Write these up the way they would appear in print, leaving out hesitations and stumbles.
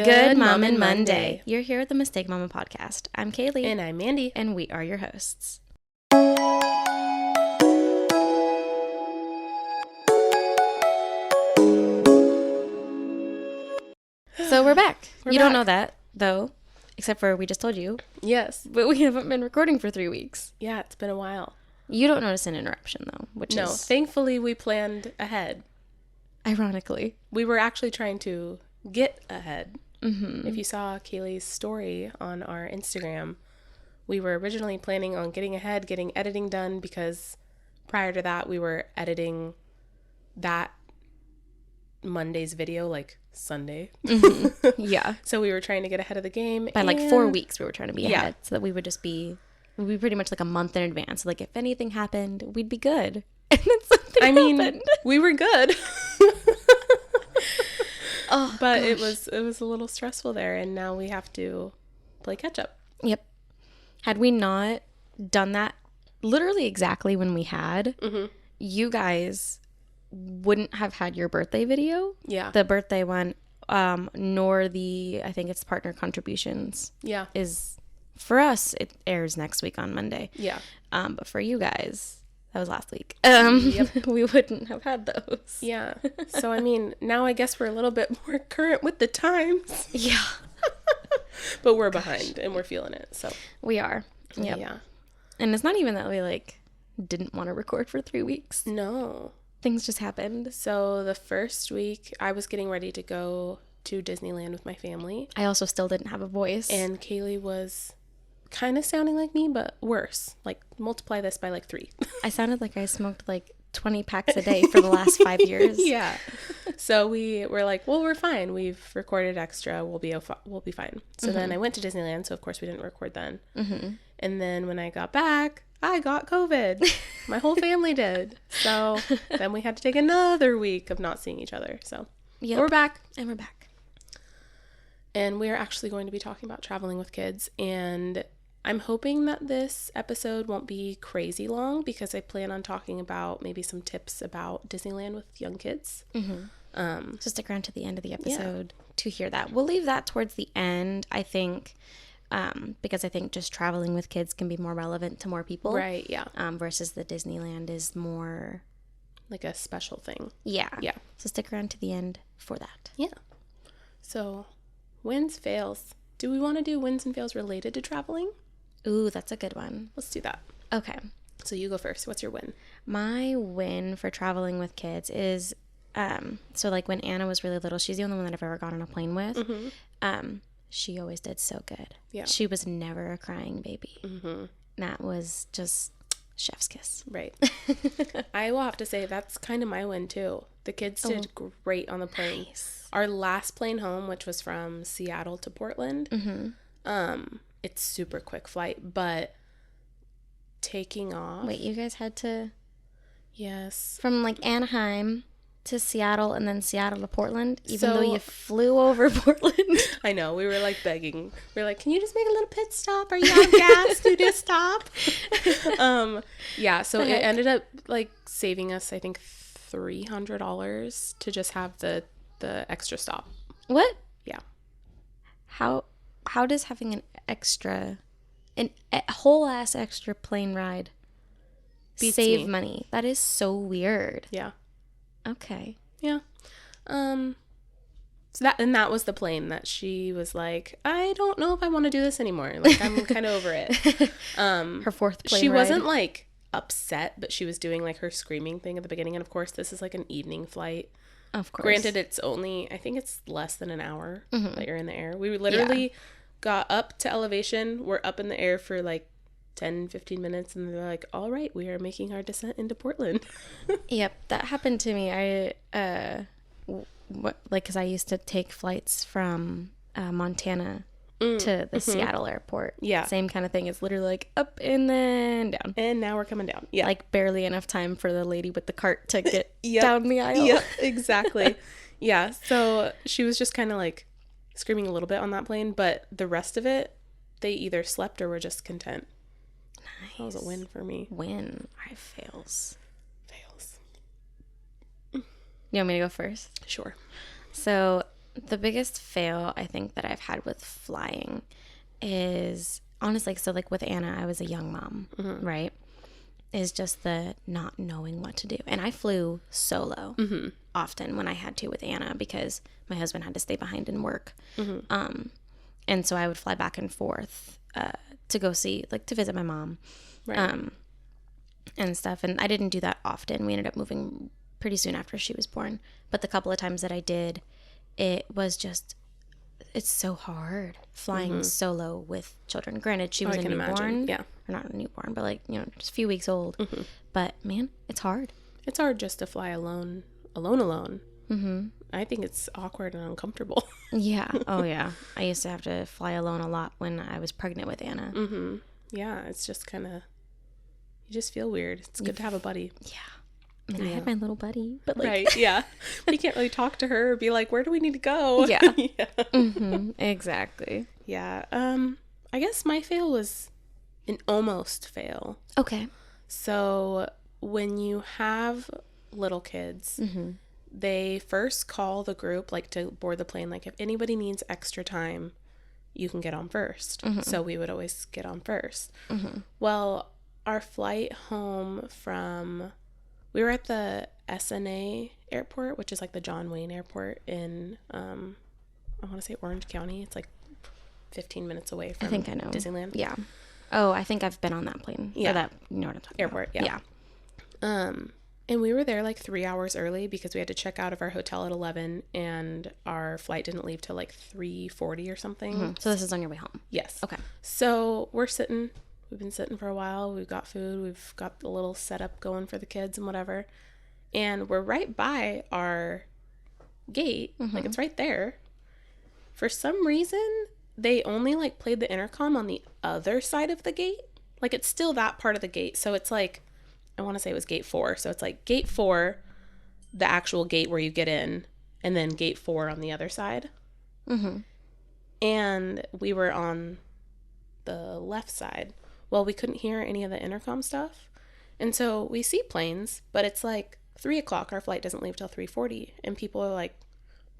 Good Mom and Monday. You're here at the Mistake Mama podcast. I'm Kaylee. And I'm Mandee. And we are your hosts. So we're back. You don't know that, though, except for we just told you. Yes. But we haven't been recording for 3 weeks. Yeah, it's been a while. You don't notice an interruption, though, which No, is... thankfully we planned ahead. Ironically. We were actually trying to get ahead. Mm-hmm. If you saw Kaylee's story on our Instagram, we were originally planning on getting ahead, getting editing done, because prior to that we were editing that Monday's video like Sunday. Mm-hmm. Yeah. So we were trying to get ahead of the game. By like 4 weeks we were trying to be ahead. Yeah. So that we'd be pretty much like a month in advance. Like if anything happened, we'd be good. And then something happened. We were good. Oh, but gosh. it was a little stressful there, and now we have to play catch up. Yep. Had we not done that literally exactly when we had, you guys wouldn't have had your birthday video. Yeah. The birthday one, nor the, I think it's partner contributions. Yeah. Is, for us, it airs next week on Monday. Yeah. But for you guys, that was last week. Yep. We wouldn't have had those. Yeah. So, I mean, now I guess we're a little bit more current with the times. Yeah. But we're behind and we're feeling it. So We are. Yep. yeah. And it's not even that we didn't want to record for 3 weeks. No. Things just happened. So the first week I was getting ready to go to Disneyland with my family. I also still didn't have a voice. And Kaylee was kind of sounding like me, but worse. Like multiply this by like 3. I sounded like I smoked like 20 packs a day for the last 5 years. Yeah. So we were like, well, we're fine. We've recorded extra. We'll be fine. So then I went to Disneyland. So of course we didn't record then. Mm-hmm. And then when I got back, I got COVID. My whole family did. So then we had to take another week of not seeing each other. So Yep. we're back. And we're back. And we're actually going to be talking about traveling with kids. And I'm hoping that this episode won't be crazy long, because I plan on talking about maybe some tips about Disneyland with young kids. Mm-hmm. So stick around to the end of the episode to hear that. We'll leave that towards the end, I think, because I think just traveling with kids can be more relevant to more people. Right, yeah. Versus the Disneyland is more... Like a special thing. Yeah. Yeah. So stick around to the end for that. Yeah. So, wins, fails. Do we want to do wins and fails related to traveling? Ooh, that's a good one. Let's do that. Okay. So you go first. What's your win? My win for traveling with kids is, so like when Anna was really little, she's the only one that I've ever gone on a plane with. Mm-hmm. She always did so good. Yeah. She was never a crying baby. Mm-hmm. That was just chef's kiss. Right. I will have to say that's kind of my win too. The kids did great on the plane. Nice. Our last plane home, which was from Seattle to Portland, it's super quick flight, but taking off. Wait, you guys had to... Yes. From like Anaheim to Seattle and then Seattle to Portland, even So- though you flew over Portland. I know. We were like begging. We were like, can you just make a little pit stop? Are you out of gas? Do just stop. Yeah. So it ended up like saving us, I think, $300 to just have the extra stop. What? Yeah. How does having a whole ass extra plane ride Beats save me. money? That is so weird. Yeah. Okay. Yeah. So that was the plane that she was like, I don't know if I want to do this anymore. Like, I'm kind of over it. Her fourth plane She ride. wasn't like upset, but she was doing like her screaming thing at the beginning. And of course, this is like an evening flight. Of course. Granted, it's only, I think it's less than an hour that you're in the air. We literally got up to elevation. We're up in the air for like 10, 15 minutes. And they're like, all right, we are making our descent into Portland. Yep, that happened to me. Because I used to take flights from Montana to the Seattle airport. Yeah. Same kind of thing. It's literally like up and then down. And now we're coming down. Yeah. Like barely enough time for the lady with the cart to get down the aisle. Yep, exactly. Yeah. So she was just kind of like screaming a little bit on that plane, but the rest of it, they either slept or were just content. Nice. That was a win for me. Win. I fails. Fails. You want me to go first? Sure. So The biggest fail I think that I've had with flying is honestly, so like with Anna, I was a young mom, right? Is just the not knowing what to do. And I flew solo often when I had to with Anna because my husband had to stay behind and work. And so I would fly back and forth to go see, like to visit my mom and stuff. And I didn't do that often. We ended up moving pretty soon after she was born. But the couple of times that I did, it was just, it's so hard flying solo with children. Granted, she was a newborn. Imagine. Yeah. Or not a newborn, but like, you know, just a few weeks old. But man, it's hard. It's hard just to fly alone. I think it's awkward and uncomfortable. Yeah. Oh, yeah. I used to have to fly alone a lot when I was pregnant with Anna. Yeah, it's just kind of, you just feel weird. It's good to have a buddy. Yeah. I mean, I had my little buddy, but like... Right, yeah. But you can't really talk to her or be like, where do we need to go? Yeah. Exactly. Yeah. I guess my fail was an almost fail. Okay. So when you have little kids, they first call the group, like, to board the plane. Like, if anybody needs extra time, you can get on first. So we would always get on first. Well, our flight home from... We were at the SNA airport, which is like the John Wayne Airport in, I want to say Orange County. It's like 15 minutes away from Disneyland. Yeah. Oh, I think I've been on that plane. Yeah. Or that, you know what I'm talking Airport, about. yeah. And we were there like 3 hours early because we had to check out of our hotel at 11 and our flight didn't leave till like 3:40 or something. So this is on your way home? Yes. Okay. So we're sitting... We've been sitting for a while. We've got food. We've got a little setup going for the kids and whatever. And we're right by our gate. Like, it's right there. For some reason, they only, like, played the intercom on the other side of the gate. Like, it's still that part of the gate. So it's like, I want to say it was gate 4. So it's like gate 4, the actual gate where you get in, and then gate 4 on the other side. And we were on the left side. Well, we couldn't hear any of the intercom stuff. And so we see planes, but it's like 3 o'clock. Our flight doesn't leave till 3:40. And people are like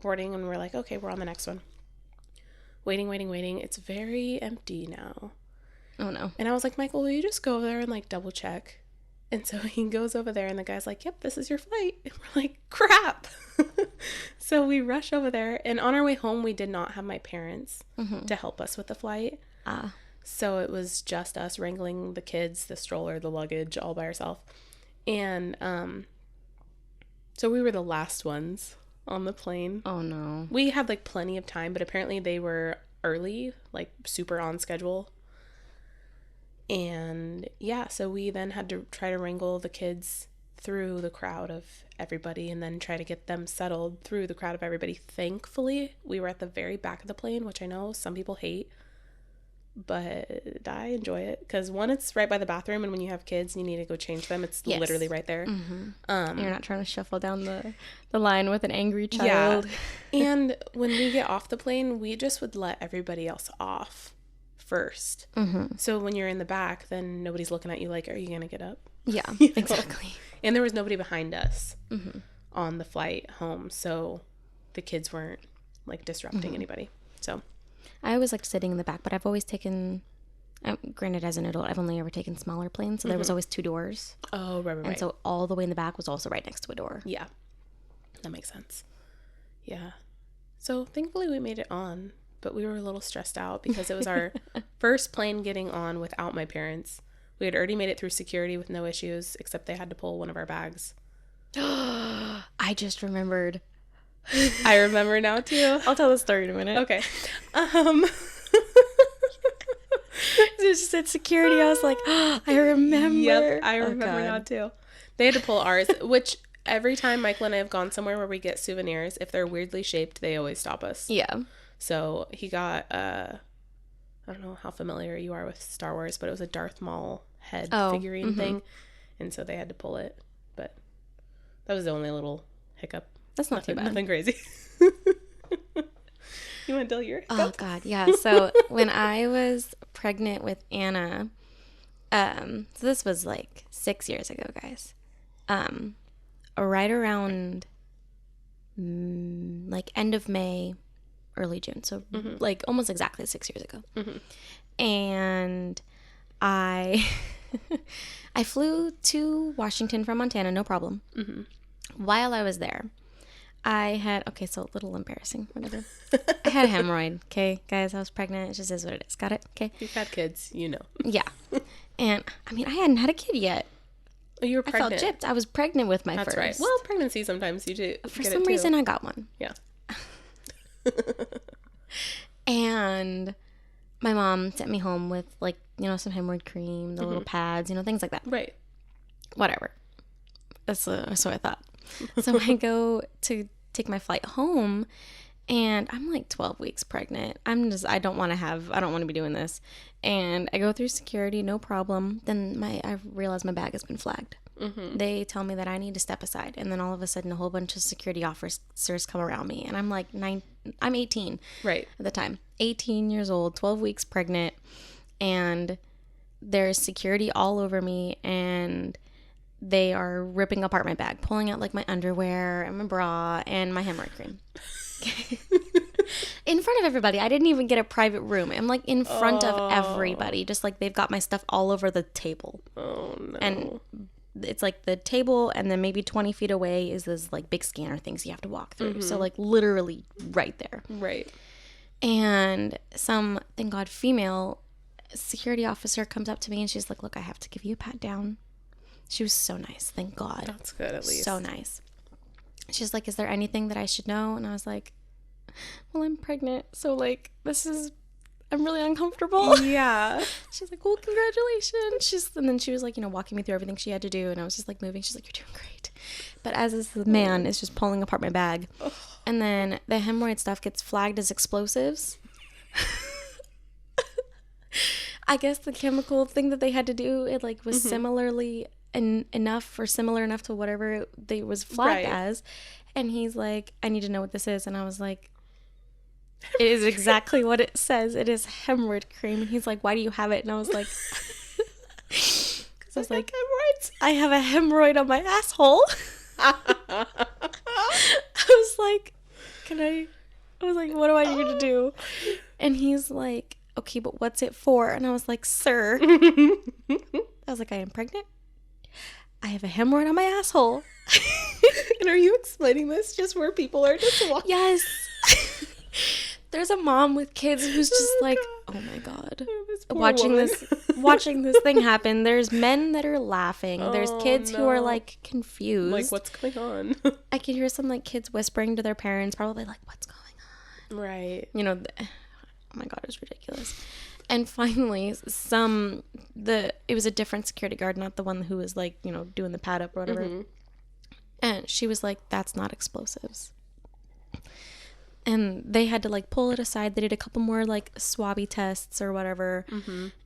boarding and we're like, okay, we're on the next one. Waiting. It's very empty now. Oh, no. And I was like, Michael, will you just go over there and like double check? And so he goes over there and the guy's like, yep, this is your flight. And we're like, crap. So we rush over there. And on our way home, we did not have my parents to help us with the flight. So it was just us wrangling the kids, the stroller, the luggage, all by ourselves. And so we were the last ones on the plane. Oh, no. We had, like, plenty of time, but apparently they were early, like, super on schedule. And, yeah, so we then had to try to wrangle the kids through the crowd of everybody and then try to get them settled through the crowd of everybody. Thankfully, we were at the very back of the plane, which I know some people hate. But I enjoy it because one, it's right by the bathroom, and when you have kids and you need to go change them, it's literally right there. You're not trying to shuffle down the line with an angry child. Yeah. And when we get off the plane, we just would let everybody else off first. So when you're in the back, then nobody's looking at you like, are you gonna get up? Yeah, exactly. And there was nobody behind us on the flight home, so the kids weren't like disrupting anybody. So I always liked sitting in the back, but I've always taken, granted as an adult, I've only ever taken smaller planes, so there was always 2 doors. Oh, right. And so all the way in the back was also right next to a door. Yeah, that makes sense. Yeah. So thankfully we made it on, but we were a little stressed out because it was our first plane getting on without my parents. We had already made it through security with no issues, except they had to pull one of our bags. I just remembered. I remember now too. I'll tell the story in a minute. Okay. It just said security. I was like, oh, I remember. Yep, I remember now too. They had to pull ours, which every time Michael and I have gone somewhere where we get souvenirs, if they're weirdly shaped, they always stop us. Yeah. So he got, I don't know how familiar you are with Star Wars, but it was a Darth Maul head figurine thing. And so they had to pull it. But that was the only little hiccup. That's not too bad. Nothing crazy. You want to tell your hiccup? Oh, God, yeah. So when I was pregnant with Anna, so this was like 6 years ago, guys. Right around like end of May, early June. So like almost exactly 6 years ago. And I flew to Washington from Montana, no problem. While I was there, I had, okay, so a little embarrassing, whatever. I had a hemorrhoid, okay? Guys, I was pregnant. It just is what it is. Got it? Okay? You've had kids, you know. Yeah. And, I mean, I hadn't had a kid yet. Oh, you were pregnant. I felt gypped. I was pregnant with my first. That's right. Well, pregnancy sometimes you do. For some reason, I got one. Yeah. And my mom sent me home with, like, you know, some hemorrhoid cream, the little pads, you know, things like that. Right. Whatever. That's what I thought. So I go to take my flight home, and I'm like 12 weeks pregnant. I don't want to be doing this. And I go through security, no problem. Then I realize my bag has been flagged. They tell me that I need to step aside. And then all of a sudden, a whole bunch of security officers come around me. And I'm like I'm 18 right at the time. 18 years old, 12 weeks pregnant. And there's security all over me. And they are ripping apart my bag, pulling out like my underwear and my bra and my hemorrhoid cream. In front of everybody. I didn't even get a private room. I'm like in front of everybody. Just like they've got my stuff all over the table. Oh, no. And it's like the table, and then maybe 20 feet away is this like big scanner things you have to walk through. So like literally right there. Right. And some, thank God, female security officer comes up to me and she's like, look, I have to give you a pat down. She was so nice. Thank God. That's good, at least. So nice. She's like, is there anything that I should know? And I was like, well, I'm pregnant. So, like, I'm really uncomfortable. Yeah. She's like, well, congratulations. And then she was like, you know, walking me through everything she had to do. And I was just like moving. She's like, you're doing great. But as this man is just pulling apart my bag. And then the hemorrhoid stuff gets flagged as explosives. I guess the chemical thing that they had to do, it like was similar enough to whatever they was flagged as. And he's like, I need to know what this is. And I was like, it is exactly what it says. It is hemorrhoid cream. And he's like, why do you have it? And I was like, because I was like, hemorrhoids. I have a hemorrhoid on my asshole. I was like, what do I need to do? And he's like, okay, but what's it for? And I was like, sir. I was like, I am pregnant. I have a hemorrhoid on my asshole. And are you explaining this just where people are just walking? Yes. There's a mom with kids who's just oh my God. Watching this thing happen. There's men that are laughing. There's kids who are like confused. Like, what's going on? I could hear some like kids whispering to their parents, probably like, what's going on? Right. You know, oh my God, it was ridiculous. And finally, it was a different security guard, not the one who was like, you know, doing the pad up or whatever. And she was like, that's not explosives. And they had to like pull it aside. They did a couple more like swabby tests or whatever.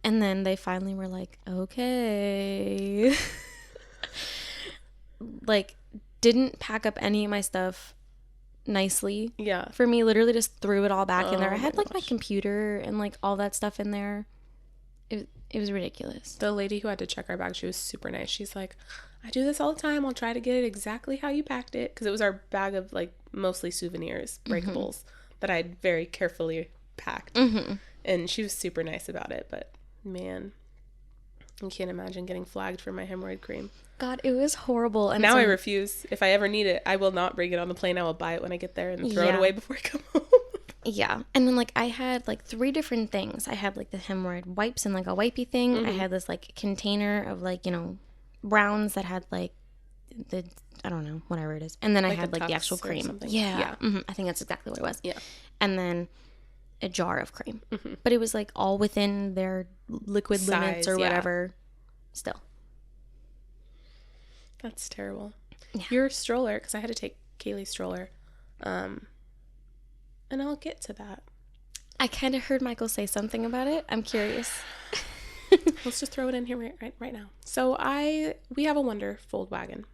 And then they finally were like, okay. Like, didn't pack up any of my stuff nicely. Yeah. For me, literally just threw it all back in there. I had like my computer and like all that stuff in there. It was ridiculous. The lady who had to check our bag, she was super nice. She's like, I do this all the time. I'll try to get it exactly how you packed it. Because it was our bag of like mostly souvenirs, breakables, that I'd very carefully packed. And she was super nice about it. But man, I can't imagine getting flagged for my hemorrhoid cream. God, it was horrible. And now I refuse. If I ever need it, I will not bring it on the plane. I will buy it when I get there and throw it away before I come home. Yeah. And then like I had like 3 different things. I had like the hemorrhoid wipes and like a wipey thing. I had this like container of like, you know, browns that had like the, I don't know, whatever it is. And then like I had like the actual cream. Yeah. I think that's exactly what it was. Yeah. And then a jar of cream. But it was like all within their liquid size, limits or whatever. Still. That's terrible. Yeah. Your stroller, because I had to take Kaylee's stroller. And I'll get to that. I kind of heard Michael say something about it. I'm curious. Let's just throw it in here right now. So we have a Wonder fold wagon.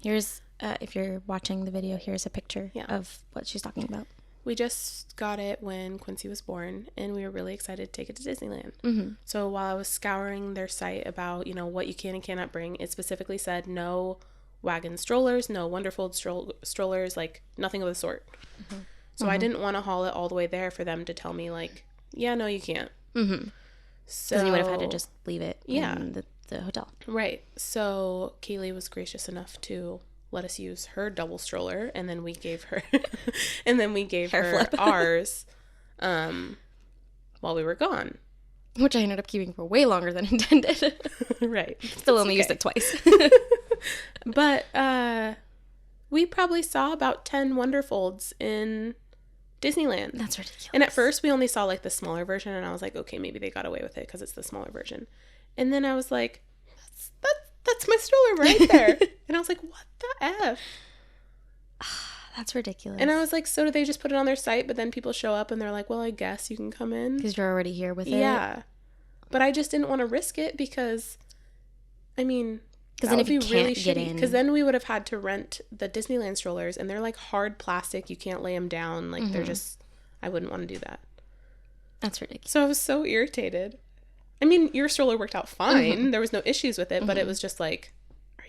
Here's, if you're watching the video, here's a picture of what she's talking about. We just got it when Quincy was born, and we were really excited to take it to Disneyland. So while I was scouring their site about, you know, what you can and cannot bring, it specifically said no wagon strollers, no Wonderfold strollers, like nothing of the sort. So I didn't want to haul it all the way there for them to tell me, like, yeah, no, you can't. Mm-hmm. So Because you would have had to just leave it in the hotel. Right. So Kaylee was gracious enough to let us use her double stroller, and then we gave her her ours while we were gone. Which I ended up keeping for way longer than intended. Right. Still only used it twice. But we probably saw about 10 Wonderfolds in Disneyland. That's ridiculous. And at first we only saw like the smaller version, and I was like, okay, maybe they got away with it because it's the smaller version. And then I was like, that's my stroller right there. And I was like, what the F? That's ridiculous. And I was like, so do they just put it on their site, but then people show up and they're like, well, I guess you can come in? Because you're already here with it. Yeah. But I just didn't want to risk it because, I mean, because then if you can't get in. Because then we would have had to rent the Disneyland strollers, and they're like hard plastic. You can't lay them down. Like they're just, I wouldn't want to do that. That's ridiculous. So I was so irritated. I mean, your stroller worked out fine. There was no issues with it, but it was just like,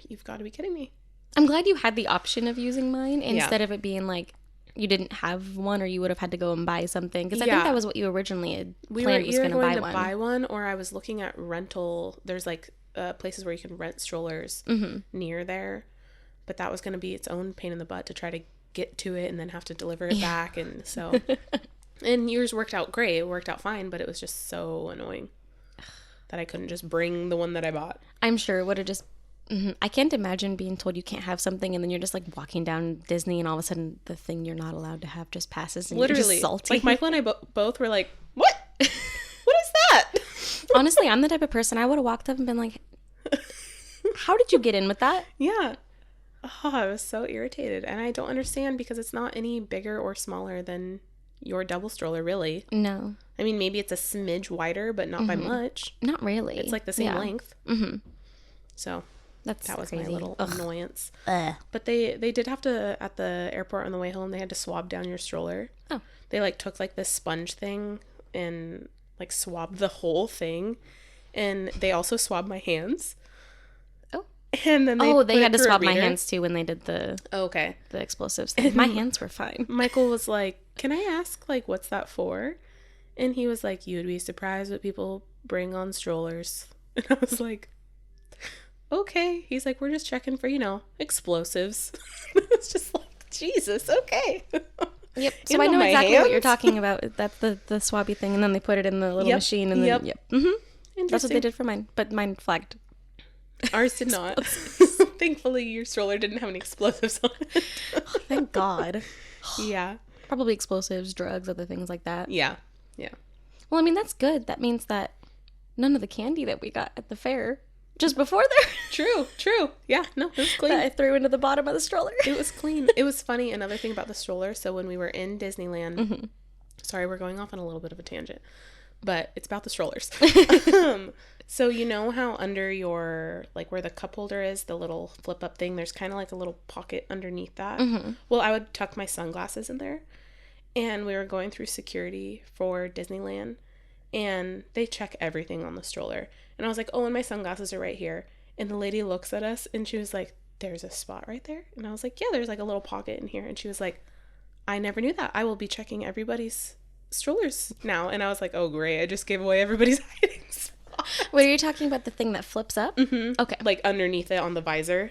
you've got to be kidding me. I'm glad you had the option of using mine instead of it being like you didn't have one, or you would have had to go and buy something. Because I think that was what you originally had planned, was going to buy one, or I was looking at rental. There's like places where you can rent strollers near there, but that was going to be its own pain in the butt to try to get to it and then have to deliver it back. And so, and yours worked out great. It worked out fine, but it was just so annoying that I couldn't just bring the one that I bought. I'm sure it would have just... I can't imagine being told you can't have something, and then you're just like walking down Disney, and all of a sudden the thing you're not allowed to have just passes, and literally, you're just salty. Like Michael and I both were like, what? What is that? Honestly, I'm the type of person, I would have walked up and been like, how did you get in with that? Yeah. Oh, I was so irritated, and I don't understand because it's not any bigger or smaller than your double stroller, really. No. I mean, maybe it's a smidge wider, but not by much. Not really. It's like the same length. Mm-hmm. So that was crazy. my little annoyance. But they did have to, at the airport on the way home, they had to swab down your stroller. Oh. They like took like this sponge thing and like swabbed the whole thing, and they also swabbed my hands. Oh. And then they had to swab my hands too when they did the the explosives thing. My hands were fine. Michael was like, "Can I ask like what's that for?" And he was like, "You'd be surprised what people bring on strollers." And I was like, okay. He's like, we're just checking for, explosives. It's just like, Jesus, okay. Yep. So I know exactly what you're talking about. That's the swabby thing, and then they put it in the little machine, and then that's what they did for mine. But mine flagged. Ours did not. Thankfully, your stroller didn't have any explosives on it. Oh, thank God. Yeah. Probably explosives, drugs, other things like that. Yeah. Yeah. Well, I mean, that's good. That means that none of the candy that we got at the fair just before there. True. Yeah, no, it was clean. That I threw into the bottom of the stroller. It was clean. It was funny. Another thing about the stroller. So when we were in Disneyland, sorry, we're going off on a little bit of a tangent, but it's about the strollers. So you know how under your, like where the cup holder is, the little flip up thing, there's kind of like a little pocket underneath that. Well, I would tuck my sunglasses in there, and we were going through security for Disneyland, and they check everything on the stroller. And I was like, oh, and my sunglasses are right here. And the lady looks at us, and she was like, there's a spot right there? And I was like, yeah, there's like a little pocket in here. And she was like, I never knew that. I will be checking everybody's strollers now. And I was like, oh, great. I just gave away everybody's hiding spot. Wait, are you talking about the thing that flips up? Mm-hmm. Okay. Like underneath it on the visor.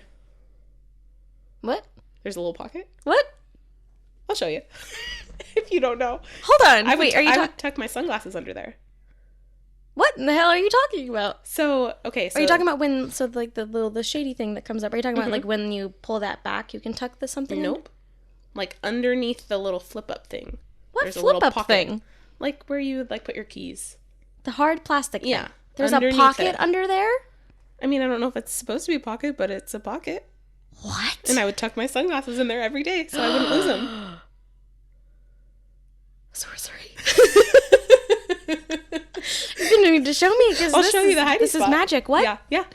What? There's a little pocket. What? I'll show you. If you don't know. Hold on. I would tuck my sunglasses under there. What in the hell are you talking about? So, okay. So are you talking about when, so like the shady thing that comes up? Are you talking about like when you pull that back, you can tuck the something Nope. In? Like underneath the little flip up thing. What there's flip up thing? Like where you like put your keys. The hard plastic thing. Yeah. There's a pocket under there? I mean, I don't know if it's supposed to be a pocket, but it's a pocket. What? And I would tuck my sunglasses in there every day so I wouldn't lose them. Sorcery. You need to show me, because I'll show you the hiding spot. This is magic. What? Yeah.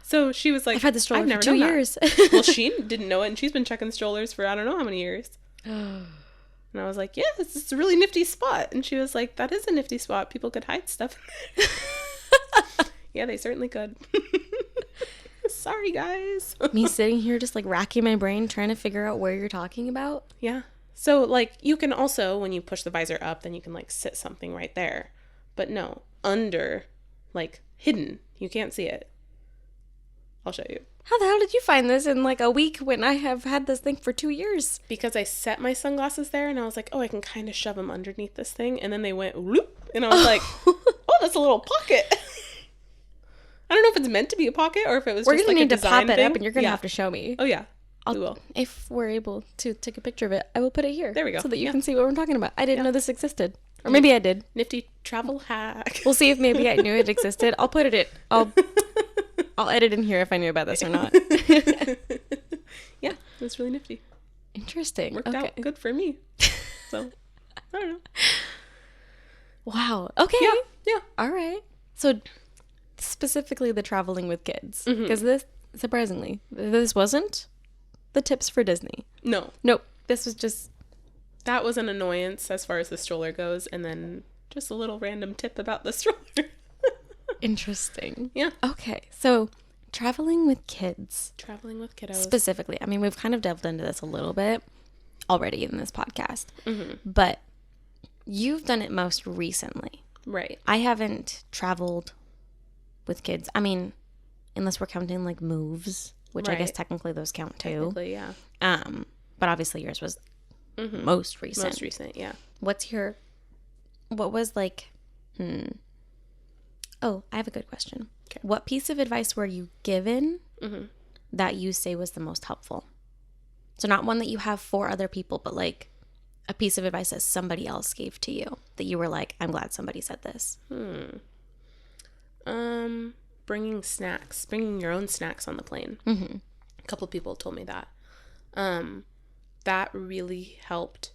So she was like, I've had the stroller for 2 years. Well, she didn't know it, and she's been checking strollers for I don't know how many years. And I was like, yeah, this is a really nifty spot. And she was like, that is a nifty spot. People could hide stuff in there. Yeah, they certainly could. Sorry, guys. Me sitting here just like racking my brain trying to figure out where you're talking about. Yeah. So, like, you can also, when you push the visor up, then you can, like, sit something right there. But no, under, like, hidden. You can't see it. I'll show you. How the hell did you find this in, like, a week when I have had this thing for 2 years? Because I set my sunglasses there, and I was like, oh, I can kind of shove them underneath this thing. And then they went, whoop, and I was like, oh, that's a little pocket. I don't know if it's meant to be a pocket or if it was We're just, gonna like, a need to design pop it thing. up, and you're going to have to show me. Oh, yeah. We will. If we're able to take a picture of it, I will put it here. There we go. So that you can see what we're talking about. I didn't know this existed. Or maybe I did. Nifty travel hack. We'll see if maybe I knew it existed. I'll put it in. I'll edit in here if I knew about this or not. Yeah, that's really nifty. Interesting. Worked out good for me. So, I don't know. Wow. Okay. Yeah. All right. So, specifically the traveling with kids. Because this, surprisingly, this wasn't the tips for Disney. No. Nope. This was just... That was an annoyance as far as the stroller goes. And then just a little random tip about the stroller. Interesting. Yeah. Okay. So, traveling with kids. Traveling with kiddos. Specifically. I mean, we've kind of delved into this a little bit already in this podcast. But you've done it most recently. Right. I haven't traveled with kids. I mean, unless we're counting like moves, which I guess technically those count too. Technically, yeah. But obviously yours was most recent. Most recent, yeah. What was like, Oh, I have a good question. Okay. What piece of advice were you given that you say was the most helpful? So not one that you have for other people, but like a piece of advice that somebody else gave to you that you were like, I'm glad somebody said this. Bringing your own snacks on the plane. A couple of people told me that. That really helped.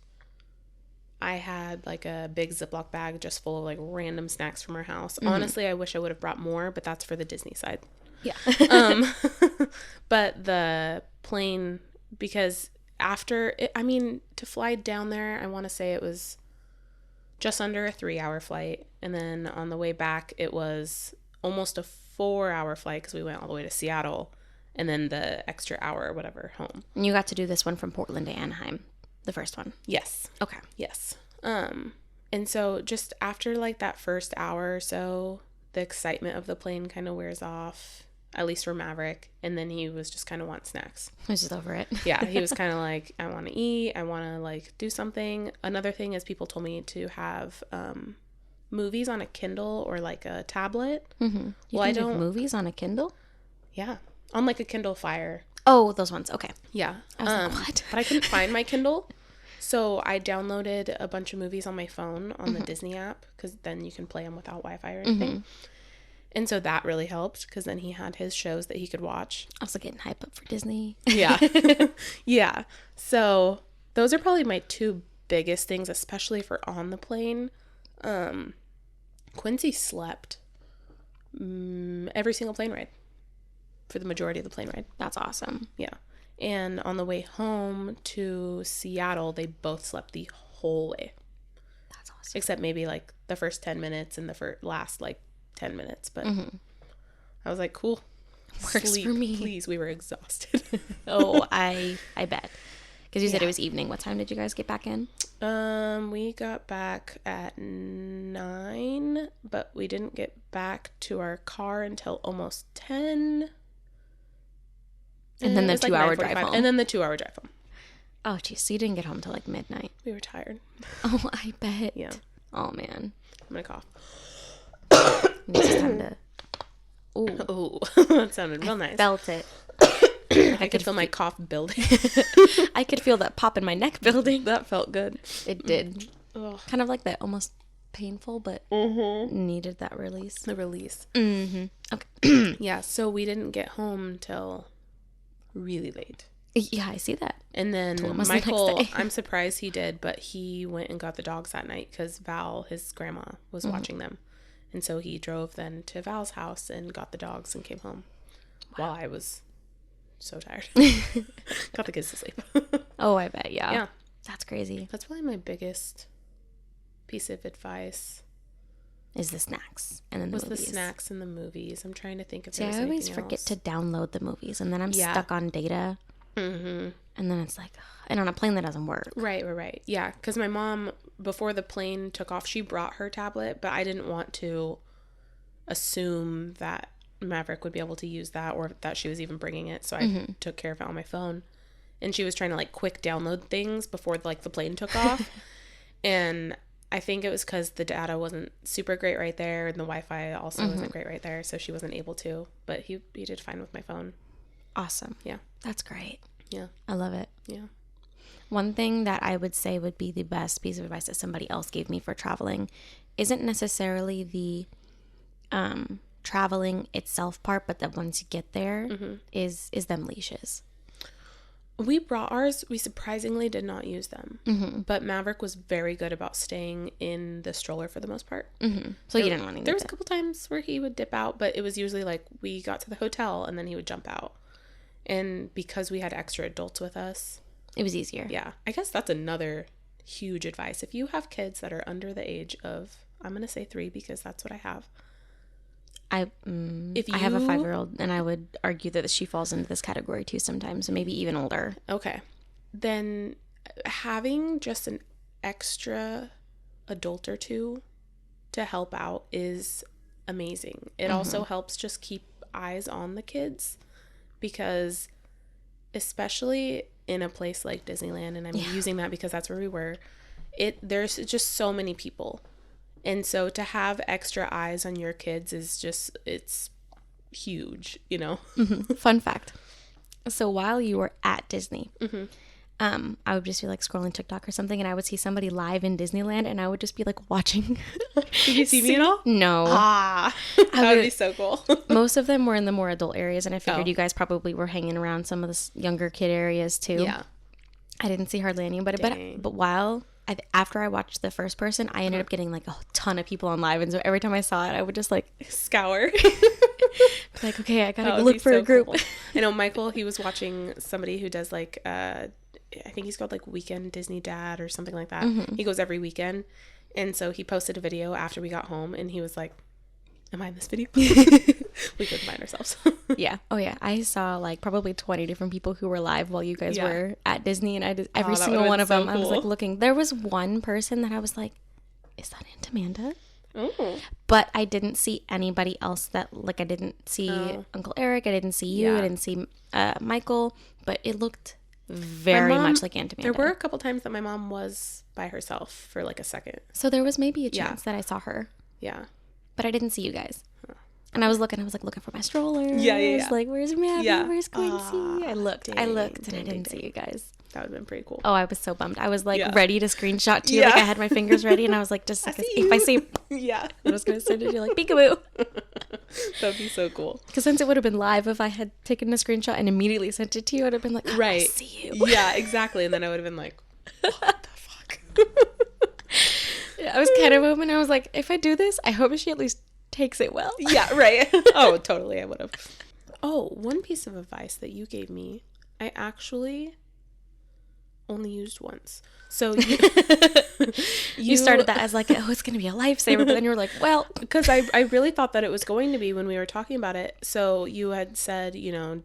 I had like a big Ziploc bag just full of like random snacks from our house. Honestly, I wish I would have brought more, but that's for the Disney side. Yeah. But the plane, because after it, I mean, to fly down there, I want to say it was just under a 3-hour flight. And then on the way back, it was almost a 4-hour flight because we went all the way to Seattle. And then the extra hour or whatever home. And you got to do this one from Portland to Anaheim, the first one. Yes. Okay. Yes. And so just after like that first hour or so, the excitement of the plane kind of wears off, at least for Maverick. And then he was just kind of want snacks. I was just over it. Yeah. He was kind of like, I want to eat. I want to like do something. Another thing is people told me to have movies on a Kindle or like a tablet. You can do movies on a Kindle? Yeah. On like a Kindle Fire. Oh, those ones. Okay. Yeah. I was like, what? But I couldn't find my Kindle. So I downloaded a bunch of movies on my phone on the Disney app because then you can play them without Wi-Fi or anything. And so that really helped because then he had his shows that he could watch. Also getting hype up for Disney. Yeah. Yeah. So those are probably my two biggest things, especially for on the plane. Quincy slept every single plane ride. For the majority of the plane ride. That's awesome. Yeah. And on the way home to Seattle, they both slept the whole way. That's awesome. Except maybe like the first 10 minutes and the last like 10 minutes. But I was like, cool. Works Sleep, for me. Please, we were exhausted. Oh, I bet. Because you said it was evening. What time did you guys get back in? We got back at 9, but we didn't get back to our car until almost 10. And then the 2-hour drive home. And then the 2-hour drive home. Oh, geez. So you didn't get home till like midnight. We were tired. Oh, I bet. Yeah. Oh, man. I'm going to cough. It's just time to... Ooh. That sounded real nice. Felt it. I could feel my cough building. I could feel that pop in my neck building. That felt good. It did. Ugh. Kind of like that almost painful, but needed that release. The release. Okay. Yeah, so we didn't get home till really late. Yeah, I see that. And then Almost Michael, the next day. I'm surprised he did, but he went and got the dogs that night because Val, his grandma, was watching them. And so he drove then to Val's house and got the dogs and came home while I was so tired. Got the kids to sleep. Oh, I bet. Yeah. Yeah. That's crazy. That's probably my biggest piece of advice. Is the snacks and then the movies. The snacks and the movies. I'm trying to think if See, there's I always anything forget else. to download the movies, and then I'm stuck on data And then it's like, and on a plane that doesn't work. Right. Yeah, because my mom, before the plane took off, she brought her tablet, but I didn't want to assume that Maverick would be able to use that or that she was even bringing it. So I took care of it on my phone. And she was trying to like quick download things before like the plane took off. And I think it was because the data wasn't super great right there. And the Wi-Fi also wasn't great right there. So she wasn't able to. But he did fine with my phone. Awesome. Yeah. That's great. Yeah. I love it. Yeah. One thing that I would say would be the best piece of advice that somebody else gave me for traveling isn't necessarily the traveling itself part, but that once you get there is them leashes. We brought ours. We surprisingly did not use them. But Maverick was very good about staying in the stroller for the most part. So you didn't want to There was a couple times where he would dip out, but it was usually like we got to the hotel and then he would jump out. And because we had extra adults with us, it was easier. Yeah. I guess that's another huge advice. If you have kids that are under the age of, I'm going to say 3 because that's what I have. I have a 5-year-old, and I would argue that she falls into this category too sometimes, maybe even older. Okay. Then having just an extra adult or two to help out is amazing. It also helps just keep eyes on the kids because especially in a place like Disneyland, and I'm using that because that's where we were, there's just so many people. And so to have extra eyes on your kids is just, it's huge, you know? Fun fact. So while you were at Disney, I would just be like scrolling TikTok or something, and I would see somebody live in Disneyland, and I would just be like watching. Did you see me at all? No. That would be so cool. Most of them were in the more adult areas, and I figured you guys probably were hanging around some of the younger kid areas too. Yeah. I didn't see hardly anybody, but after I watched the first person, I ended up getting like a ton of people on live, and so every time I saw it, I would just like scour. Like, okay, I gotta look for a group. Cool. I know Michael, he was watching somebody who does like I think he's called like Weekend Disney Dad or something like that. He goes every weekend, and so he posted a video after we got home, and he was like, am I in this video? We couldn't find ourselves. Yeah. Oh yeah, I saw like probably 20 different people who were live while you guys were at Disney, and I did every single one of them. Cool. I was like looking. There was one person that I was like, is that Aunt Amanda? Oh. But I didn't see anybody else that, like, I didn't see Uncle Eric, I didn't see you, I didn't see Michael, but it looked very much like Aunt Amanda. There were a couple times that my mom was by herself for like a second. So there was maybe a chance that I saw her. Yeah. But I didn't see you guys. And I was looking for my stroller. Yeah. Like, where's Maddie? Yeah. Where's Quincy? I looked, and I didn't see you guys. That would have been pretty cool. Oh, I was so bummed. I was like ready to screenshot too. Like I had my fingers ready, and I was like, just like, if I see, I was gonna send it to you like peekaboo. That'd be so cool. Because since it would have been live, if I had taken a screenshot and immediately sent it to you, I'd have been like, I see you. Yeah, exactly. And then I would have been like, what the fuck? Yeah, I was kind of hoping. I was like, if I do this, I hope she at least takes it well. Yeah, right. Oh, totally. I would have. Oh, one piece of advice that you gave me, I actually only used once. So you started that as like, oh, it's going to be a lifesaver. But then you were like, well. Because I really thought that it was going to be when we were talking about it. So you had said,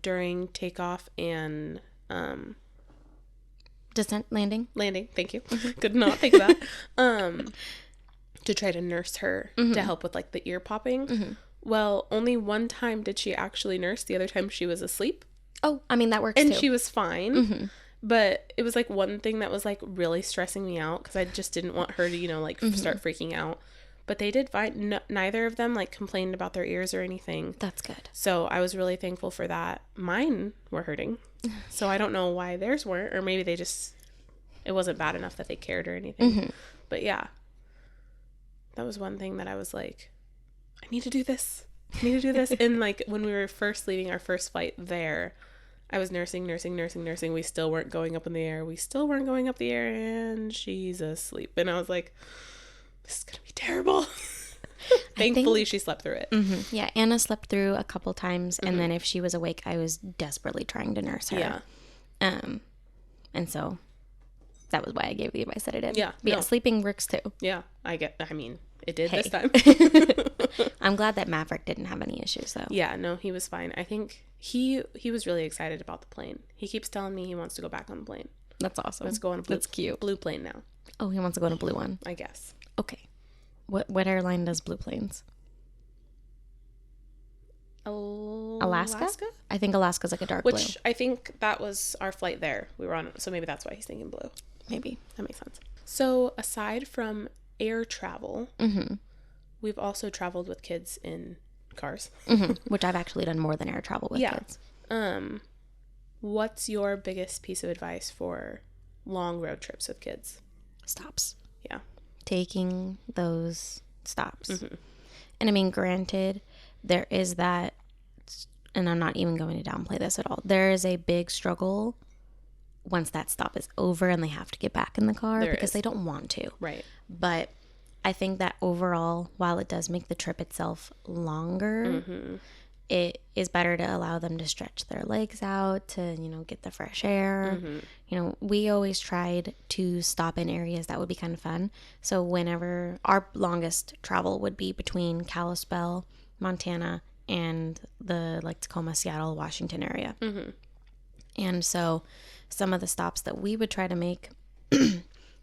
during takeoff and descent, landing. Thank you. Could not think of that. To try to nurse her to help with like the ear popping. Well, only one time did she actually nurse. The other time she was asleep. Oh, I mean, that works too. And she was fine. But it was like one thing that was like really stressing me out because I just didn't want her to, start freaking out. But they did fine. Neither of them like complained about their ears or anything. That's good. So I was really thankful for that. Mine were hurting. So I don't know why theirs weren't, or maybe it wasn't bad enough that they cared or anything. But yeah, that was one thing that I was like, I need to do this. And like when we were first leaving our first flight there, I was nursing. We still weren't going up in the air. And she's asleep. And I was like, this is going to be terrible. Thankfully, she slept through it. Yeah, Anna slept through a couple times. And then if she was awake, I was desperately trying to nurse her. Yeah. And so that was why I gave the advice that I did. Yeah. But yeah, sleeping works too. Yeah. It did this time. I'm glad that Maverick didn't have any issues, though. Yeah, no, he was fine. I think he was really excited about the plane. He keeps telling me he wants to go back on the plane. That's awesome. Let's go on a blue, That's cute. Blue plane now. Oh, he wants to go on a blue one. I guess. Okay. What airline does blue planes? Alaska? I think Alaska's like a dark blue. Which I think that was our flight there. We were on, so maybe that's why he's thinking blue. Maybe. That makes sense. So aside from air travel, we've also traveled with kids in cars. Which I've actually done more than air travel with kids. What's your biggest piece of advice for long road trips with kids? Stops. Yeah. Taking those stops. And I mean, granted, there is that, and I'm not even going to downplay this at all. There is a big struggle once that stop is over and they have to get back in the car because they don't want to. Right. But I think that overall, while it does make the trip itself longer, it is better to allow them to stretch their legs out, to, you know, get the fresh air. You know, we always tried to stop in areas that would be kind of fun. So whenever our longest travel would be between Kalispell, Montana, and the like Tacoma, Seattle, Washington area. And so some of the stops that we would try to make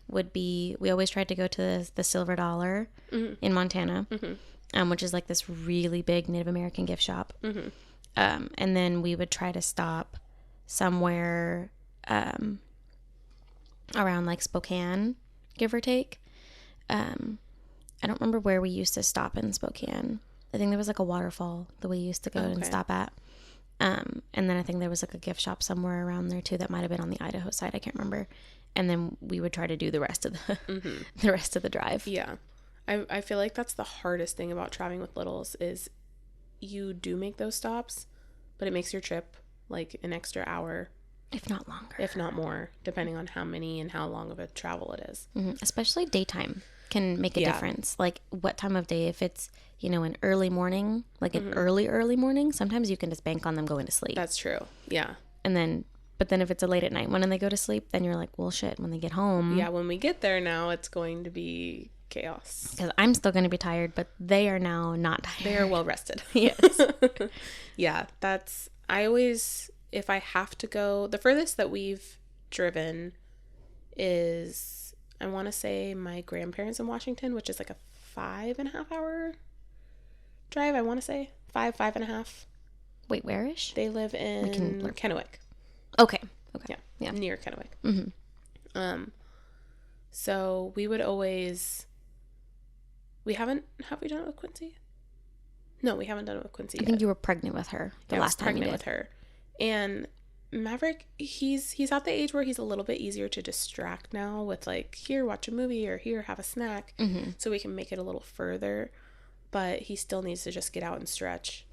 would be, we always tried to go to the Silver Dollar in Montana, which is like this really big Native American gift shop. And then we would try to stop somewhere around like Spokane, give or take. I don't remember where we used to stop in Spokane. I think there was like a waterfall that we used to go and stop at. And then I think there was like a gift shop somewhere around there too that might have been on the Idaho side. I can't remember. And then we would try to do the rest of the the rest of the drive. Yeah. I feel like that's the hardest thing about traveling with littles is you do make those stops, but it makes your trip like an extra hour. If not longer. If not more, depending on how many and how long of a travel it is. Especially daytime can make a difference. Like what time of day, if it's, you know, an early morning, like an early morning, sometimes you can just bank on them going to sleep. That's true. Yeah. And then, but then if it's a late at night when they go to sleep, then you're like, well, shit, when they get home. Yeah, when we get there now, it's going to be chaos. Because I'm still going to be tired, but they are now not tired. They are well rested. Yes. Yeah, I always, if I have to go, the furthest that we've driven is, I want to say my grandparents in Washington, which is like a 5.5 hour drive. I want to say 5.5. Wait, where-ish? They live in Kennewick. Okay. Yeah. Near Kennewick. So we would always, have we done it with Quincy? No, we haven't done it with Quincy yet. I think you were pregnant with her last time you did. With her. And Maverick, he's at the age where he's a little bit easier to distract now with like, here, watch a movie, or here, have a snack. So we can make it a little further. But he still needs to just get out and stretch.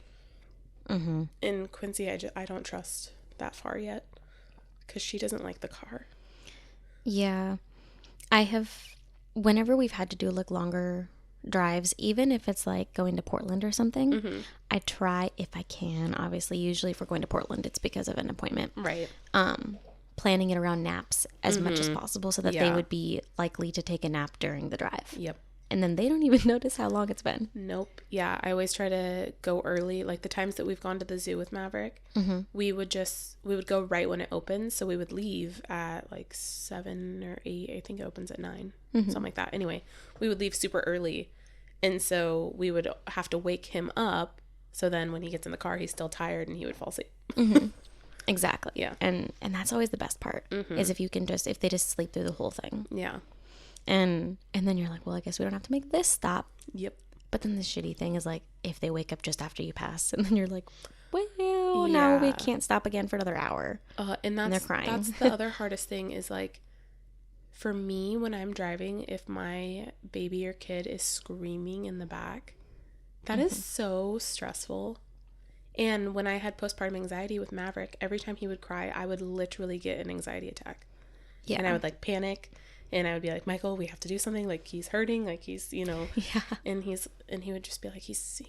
And Quincy, I don't trust that far yet because she doesn't like the car. Yeah. Whenever we've had to do like longer drives, even if it's like going to Portland or something, I try, if I can, obviously, usually if we're going to Portland, it's because of an appointment. Right. Planning it around naps as much as possible so that they would be likely to take a nap during the drive. Yep. And then they don't even notice how long it's been. Nope. Yeah, I always try to go early. Like the times that we've gone to the zoo with Maverick, we would go right when it opens. So we would leave at like 7 or 8. I think it opens at 9, something like that. Anyway, we would leave super early. And so we would have to wake him up. So then when he gets in the car, he's still tired and he would fall asleep. Exactly. Yeah. And that's always the best part is if they just sleep through the whole thing. Yeah. And then you're like, well, I guess we don't have to make this stop. Yep. But then the shitty thing is like, if they wake up just after you pass, and then you're like, well, now we can't stop again for another hour. And they're crying. That's the other hardest thing is like, for me, when I'm driving, if my baby or kid is screaming in the back, that is so stressful. And when I had postpartum anxiety with Maverick, every time he would cry, I would literally get an anxiety attack. Yeah. And I would like panic. And I would be like, Michael, we have to do something. Like he's hurting. Like he's, you know, and he would just be like, he's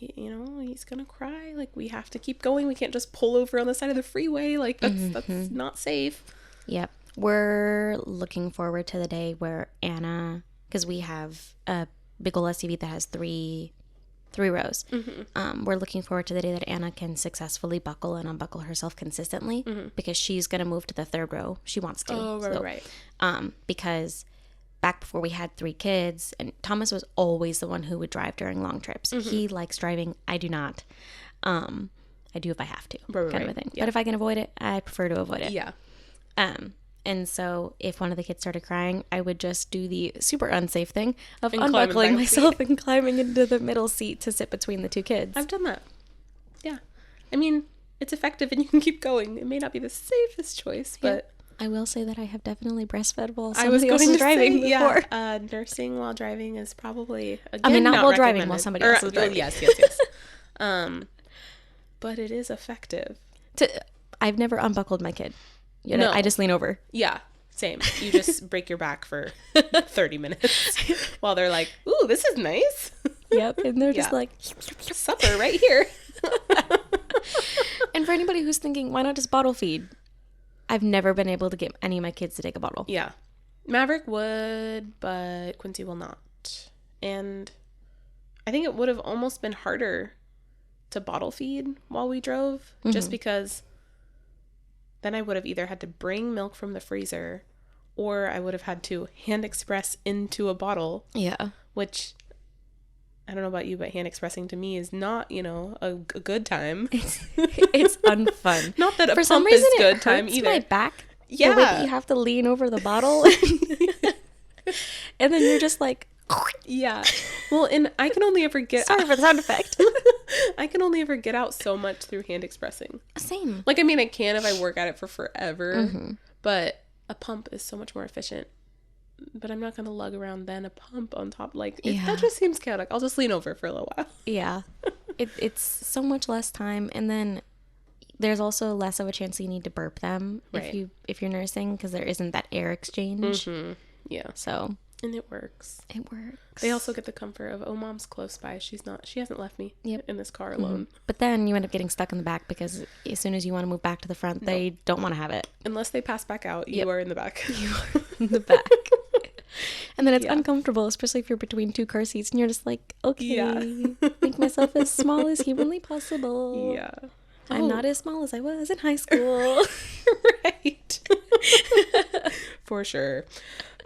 going to cry. Like we have to keep going. We can't just pull over on the side of the freeway. Like that's not safe. Yep. We're looking forward to the day where Anna, because we have a big old SUV that has three rows. We're looking forward to the day that Anna can successfully buckle and unbuckle herself consistently, because she's going to move to the third row. She wants to. Oh, right. Because back before we had 3 kids, and Thomas was always the one who would drive during long trips. He likes driving. I do not. I do if I have to, kind of a thing. Yeah. But if I can avoid it, I prefer to avoid it. Yeah. And so if one of the kids started crying, I would just do the super unsafe thing of unbuckling myself and climbing into the middle seat to sit between the 2 kids. I've done that. Yeah. I mean, it's effective and you can keep going. It may not be the safest choice, but... I will say that I have definitely breastfed while somebody else is driving before. Yeah, nursing while driving is probably, again, not while driving, while somebody else is driving. Yes. But it is effective. I've never unbuckled my kid. No. I just lean over. Yeah, same. You just break your back for 30 minutes while they're like, ooh, this is nice. Yep, and they're just like... Supper right here. And for anybody who's thinking, why not just bottle feed? I've never been able to get any of my kids to take a bottle. Yeah. Maverick would, but Quincy will not. And I think it would have almost been harder to bottle feed while we drove, just because then I would have either had to bring milk from the freezer, or I would have had to hand express into a bottle. Yeah. Which, I don't know about you, but hand expressing to me is not, a good time. It's unfun. Not that For a some pump reason, is good it time hurts either. my back. Yeah. The way that you have to lean over the bottle. And then you're just like... Yeah. Well, and I can only ever get... Sorry for the sound effect. I can only ever get out so much through hand expressing. Same. Like, I mean, I can if I work at it for forever, but a pump is so much more efficient. But I'm not going to lug around then a pump on top. Like, that just seems chaotic. I'll just lean over for a little while. Yeah. It's so much less time. And then there's also less of a chance you need to burp them if you're nursing, because there isn't that air exchange. Yeah. So... And it works. It works. They also get the comfort of, mom's close by. She hasn't left me in this car alone. But then you end up getting stuck in the back, because as soon as you want to move back to the front, they don't want to have it. Unless they pass back out, you are in the back. You are in the back. And then it's uncomfortable, especially if you're between 2 car seats and you're just like, okay, make myself as small as humanly possible. Yeah. I'm not as small as I was in high school. Right. For sure.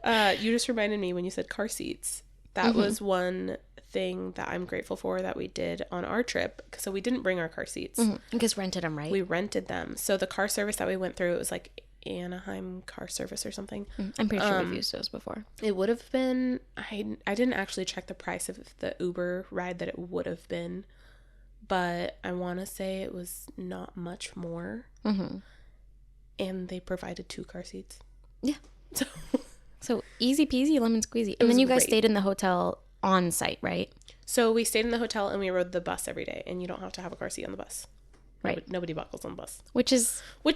You just reminded me when you said car seats. That was one thing that I'm grateful for that we did on our trip. So we didn't bring our car seats. You guys rented them, right? We rented them. So the car service that we went through, it was like Anaheim Car Service or something. I'm pretty sure we've used those before. It would have been, I didn't actually check the price of the Uber ride that it would have been, but I want to say it was not much more. And they provided 2 car seats. Yeah. So easy peasy, lemon squeezy. And then you guys stayed in the hotel on site, right? So we stayed in the hotel and we rode the bus every day, and you don't have to have a car seat on the bus. Right. Nobody buckles on the bus. Which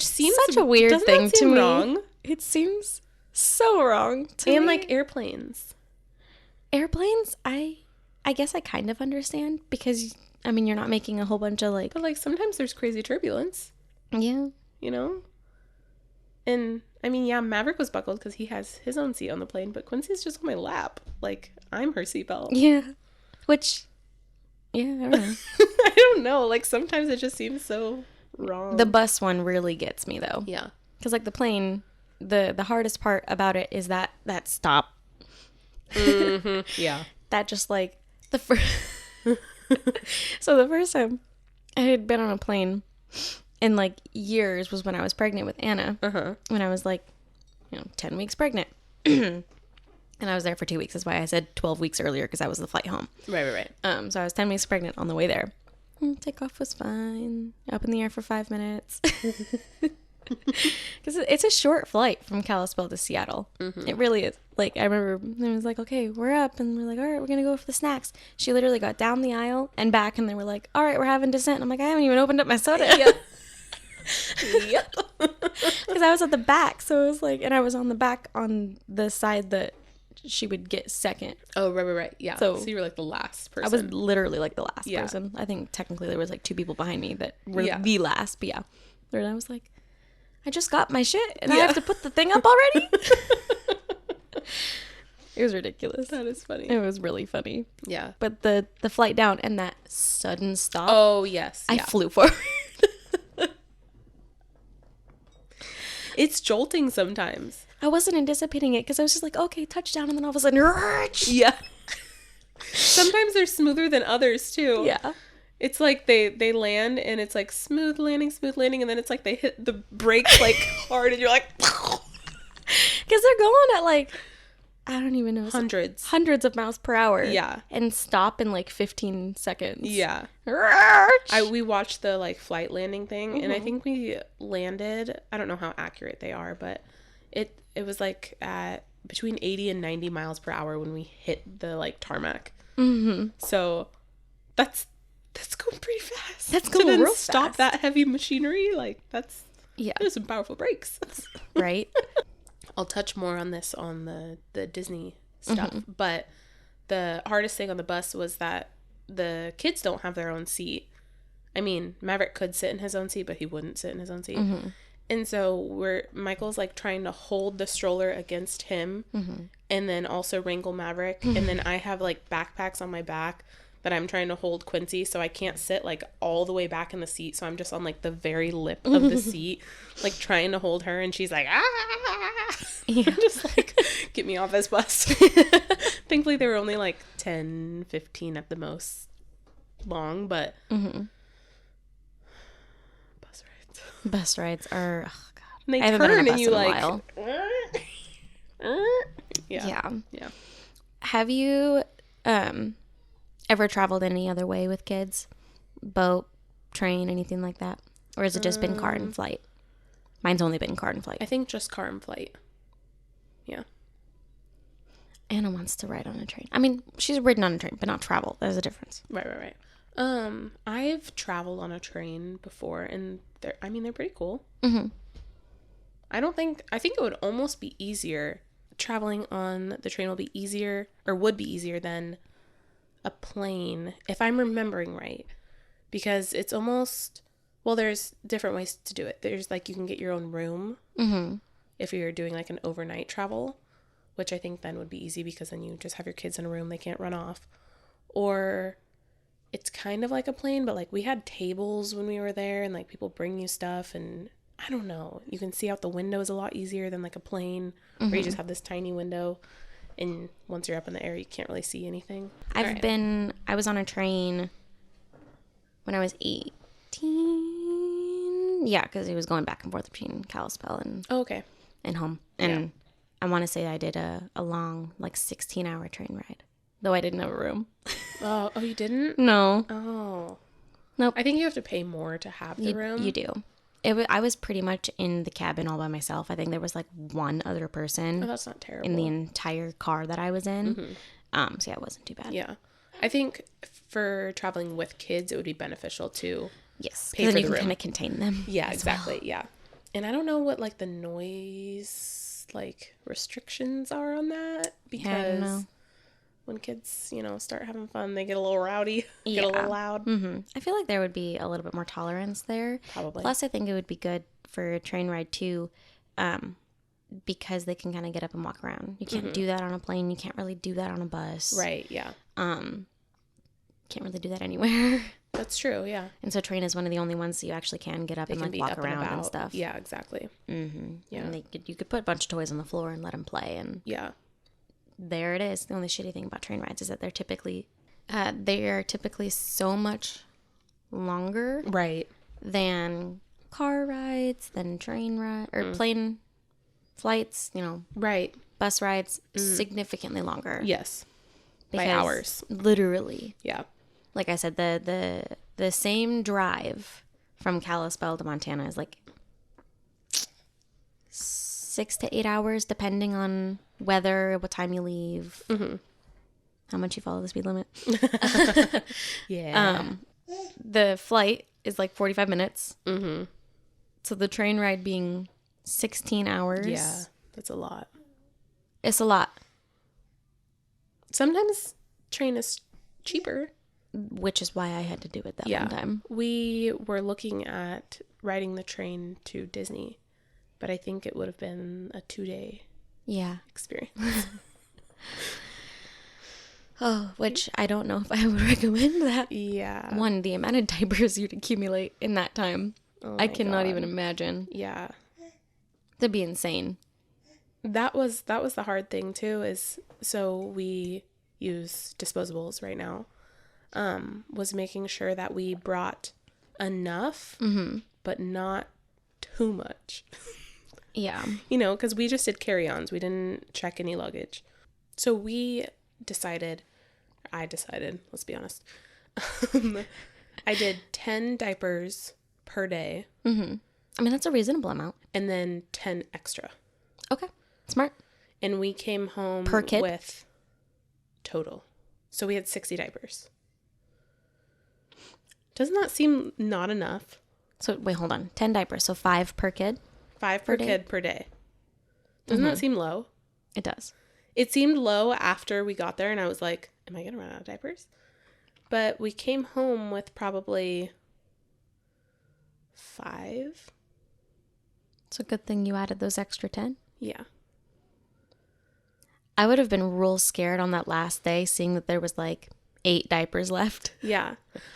seems such a weird thing to me. Wrong? It seems so wrong to me. And like airplanes. Airplanes, I guess I kind of understand, because I mean, you're not making a whole bunch of like... But like sometimes there's crazy turbulence. Yeah. And I mean, yeah, Maverick was buckled because he has his own seat on the plane, but Quincy's just on my lap. Like, I'm her seatbelt. Yeah. Which, yeah, I don't know. I don't know. Like, sometimes it just seems so wrong. The bus one really gets me, though. Yeah. Because, like, the plane, the hardest part about it is that stop. Yeah. That just, like, the first... So the first time I had been on a plane in like years was when I was pregnant with Anna. When I was like, 10 weeks pregnant. And I was there for 2 weeks. That's why I said 12 weeks earlier, because that was the flight home. Right. So I was 10 weeks pregnant on the way there. Takeoff was fine. Up in the air for 5 minutes. Because it's a short flight from Kalispell to Seattle. It really is. Like, I remember it was like, okay, we're up. And we're like, all right, we're going to go for the snacks. She literally got down the aisle and back. And they were like, all right, we're having descent. And I'm like, I haven't even opened up my soda. Yep. Because I was at the back. So it was like, and I was on the back on the side that she would get second. Oh, right. Yeah. So you were like the last person. I was literally like the last person. I think technically there was like 2 people behind me that were the last. But yeah. And I was like, I just got my shit and I have to put the thing up already. It was ridiculous. That is funny. It was really funny. Yeah. But the flight down and that sudden stop. Oh, yes. I flew forward. It's jolting sometimes. I wasn't anticipating it because I was just like, okay, touchdown. And then all of a sudden, yeah. Sometimes they're smoother than others, too. Yeah. It's like they land and it's like smooth landing. And then it's like they hit the brakes like hard and you're like... Because they're going at like, I don't even know. Hundreds of miles per hour. Yeah. And stop in like 15 seconds. Yeah. We watched the like flight landing thing and I think we landed, I don't know how accurate they are, but it was like at between 80 and 90 miles per hour when we hit the like tarmac. Mm-hmm. So that's going pretty fast. That's going real fast. Stop that heavy machinery. Like there's some powerful brakes. Right. I'll touch more on this on the Disney stuff, but the hardest thing on the bus was that the kids don't have their own seat. I mean, Maverick could sit in his own seat, but he wouldn't sit in his own seat. Mm-hmm. And so Michael's like trying to hold the stroller against him and then also wrangle Maverick. And then I have like backpacks on my back that I'm trying to hold Quincy, so I can't sit like all the way back in the seat. So I'm just on like the very lip of the seat, like trying to hold her, and she's like, ah! Yeah. I'm just like, get me off this bus. Thankfully, they were only like 10, 15 at the most long, but bus rides are, oh God. And they turn and you like, yeah. Have you ever traveled any other way with kids? Boat, train, anything like that? Or has it just been car and flight? Mine's only been car and flight. I think just car and flight. Yeah. Anna wants to ride on a train. I mean, she's ridden on a train, but not travel. There's a difference. Right. I've traveled on a train before, and they're pretty cool. Mm-hmm. I think it would almost be easier. Traveling on the train would be easier than a plane, if I'm remembering right, because it's almost, well, there's different ways to do it. There's like, you can get your own room if you're doing like an overnight travel, which I think then would be easy because then you just have your kids in a room, they can't run off. Or it's kind of like a plane, but like we had tables when we were there and like people bring you stuff, and I don't know, you can see out the windows a lot easier than like a plane where you just have this tiny window. And once you're up in the air, you can't really see anything. I was on a train when I was 18. Yeah, because it was going back and forth between Kalispell and and home. And I want to say I did a long, like 16-hour train ride, though I didn't have a room. Oh, you didn't? No. Oh. Nope. I think you have to pay more to have the room. You do. I was pretty much in the cabin all by myself. I think there was like one other person. Oh, that's not terrible. In the entire car that I was in. Mm-hmm. So yeah, it wasn't too bad. Yeah. I think for traveling with kids, it would be beneficial to pay for the room. You can kind of contain them. Yeah, exactly. Well. Yeah. And I don't know what like the noise like restrictions are on that, because I don't know. When kids, start having fun, they get a little rowdy, get a little loud. Mm-hmm. I feel like there would be a little bit more tolerance there. Probably. Plus, I think it would be good for a train ride, too, because they can kind of get up and walk around. You can't do that on a plane. You can't really do that on a bus. Right, yeah. Can't really do that anywhere. That's true, yeah. And so train is one of the only ones that you actually can get up and like walk around and stuff. Yeah, exactly. Mm-hmm. Yeah. And you could put a bunch of toys on the floor and let them play. And yeah. There it is. The only shitty thing about train rides is that they are typically so much longer, right, than car rides, than train ride or plane flights. Right. Bus rides significantly longer. Yes, by hours, literally. Yeah. Like I said, the same drive from Kalispell to Montana is like 6 to 8 hours, depending on weather, what time you leave, how much you follow the speed limit. Yeah. The flight is like 45 minutes. Mm-hmm. So the train ride being 16 hours. Yeah, that's a lot. It's a lot. Sometimes train is cheaper. Which is why I had to do it that one time. We were looking at riding the train to Disney, but I think it would have been a 2-day experience. Oh, which I don't know if I would recommend that. Yeah. One, the amount of diapers you'd accumulate in that time. Oh I my cannot God. even imagine. Yeah. That'd be insane. That was the hard thing too, is so we use disposables right now. Was making sure that we brought enough, but not too much. Yeah. You know, because we just did carry-ons. We didn't check any luggage. So I decided, let's be honest. I did 10 diapers per day. Mm-hmm. I mean, that's a reasonable amount. And then 10 extra. Okay. Smart. And we came home per kid? With total. So we had 60 diapers. Doesn't that seem not enough? So wait, hold on. 10 diapers. So 5 per kid? 5 per kid per day. Doesn't that seem low? It does. It seemed low after we got there, and I was like, am I going to run out of diapers? But we came home with probably 5. It's a good thing you added those extra 10. Yeah. I would have been real scared on that last day, seeing that there was like 8 diapers left. Yeah.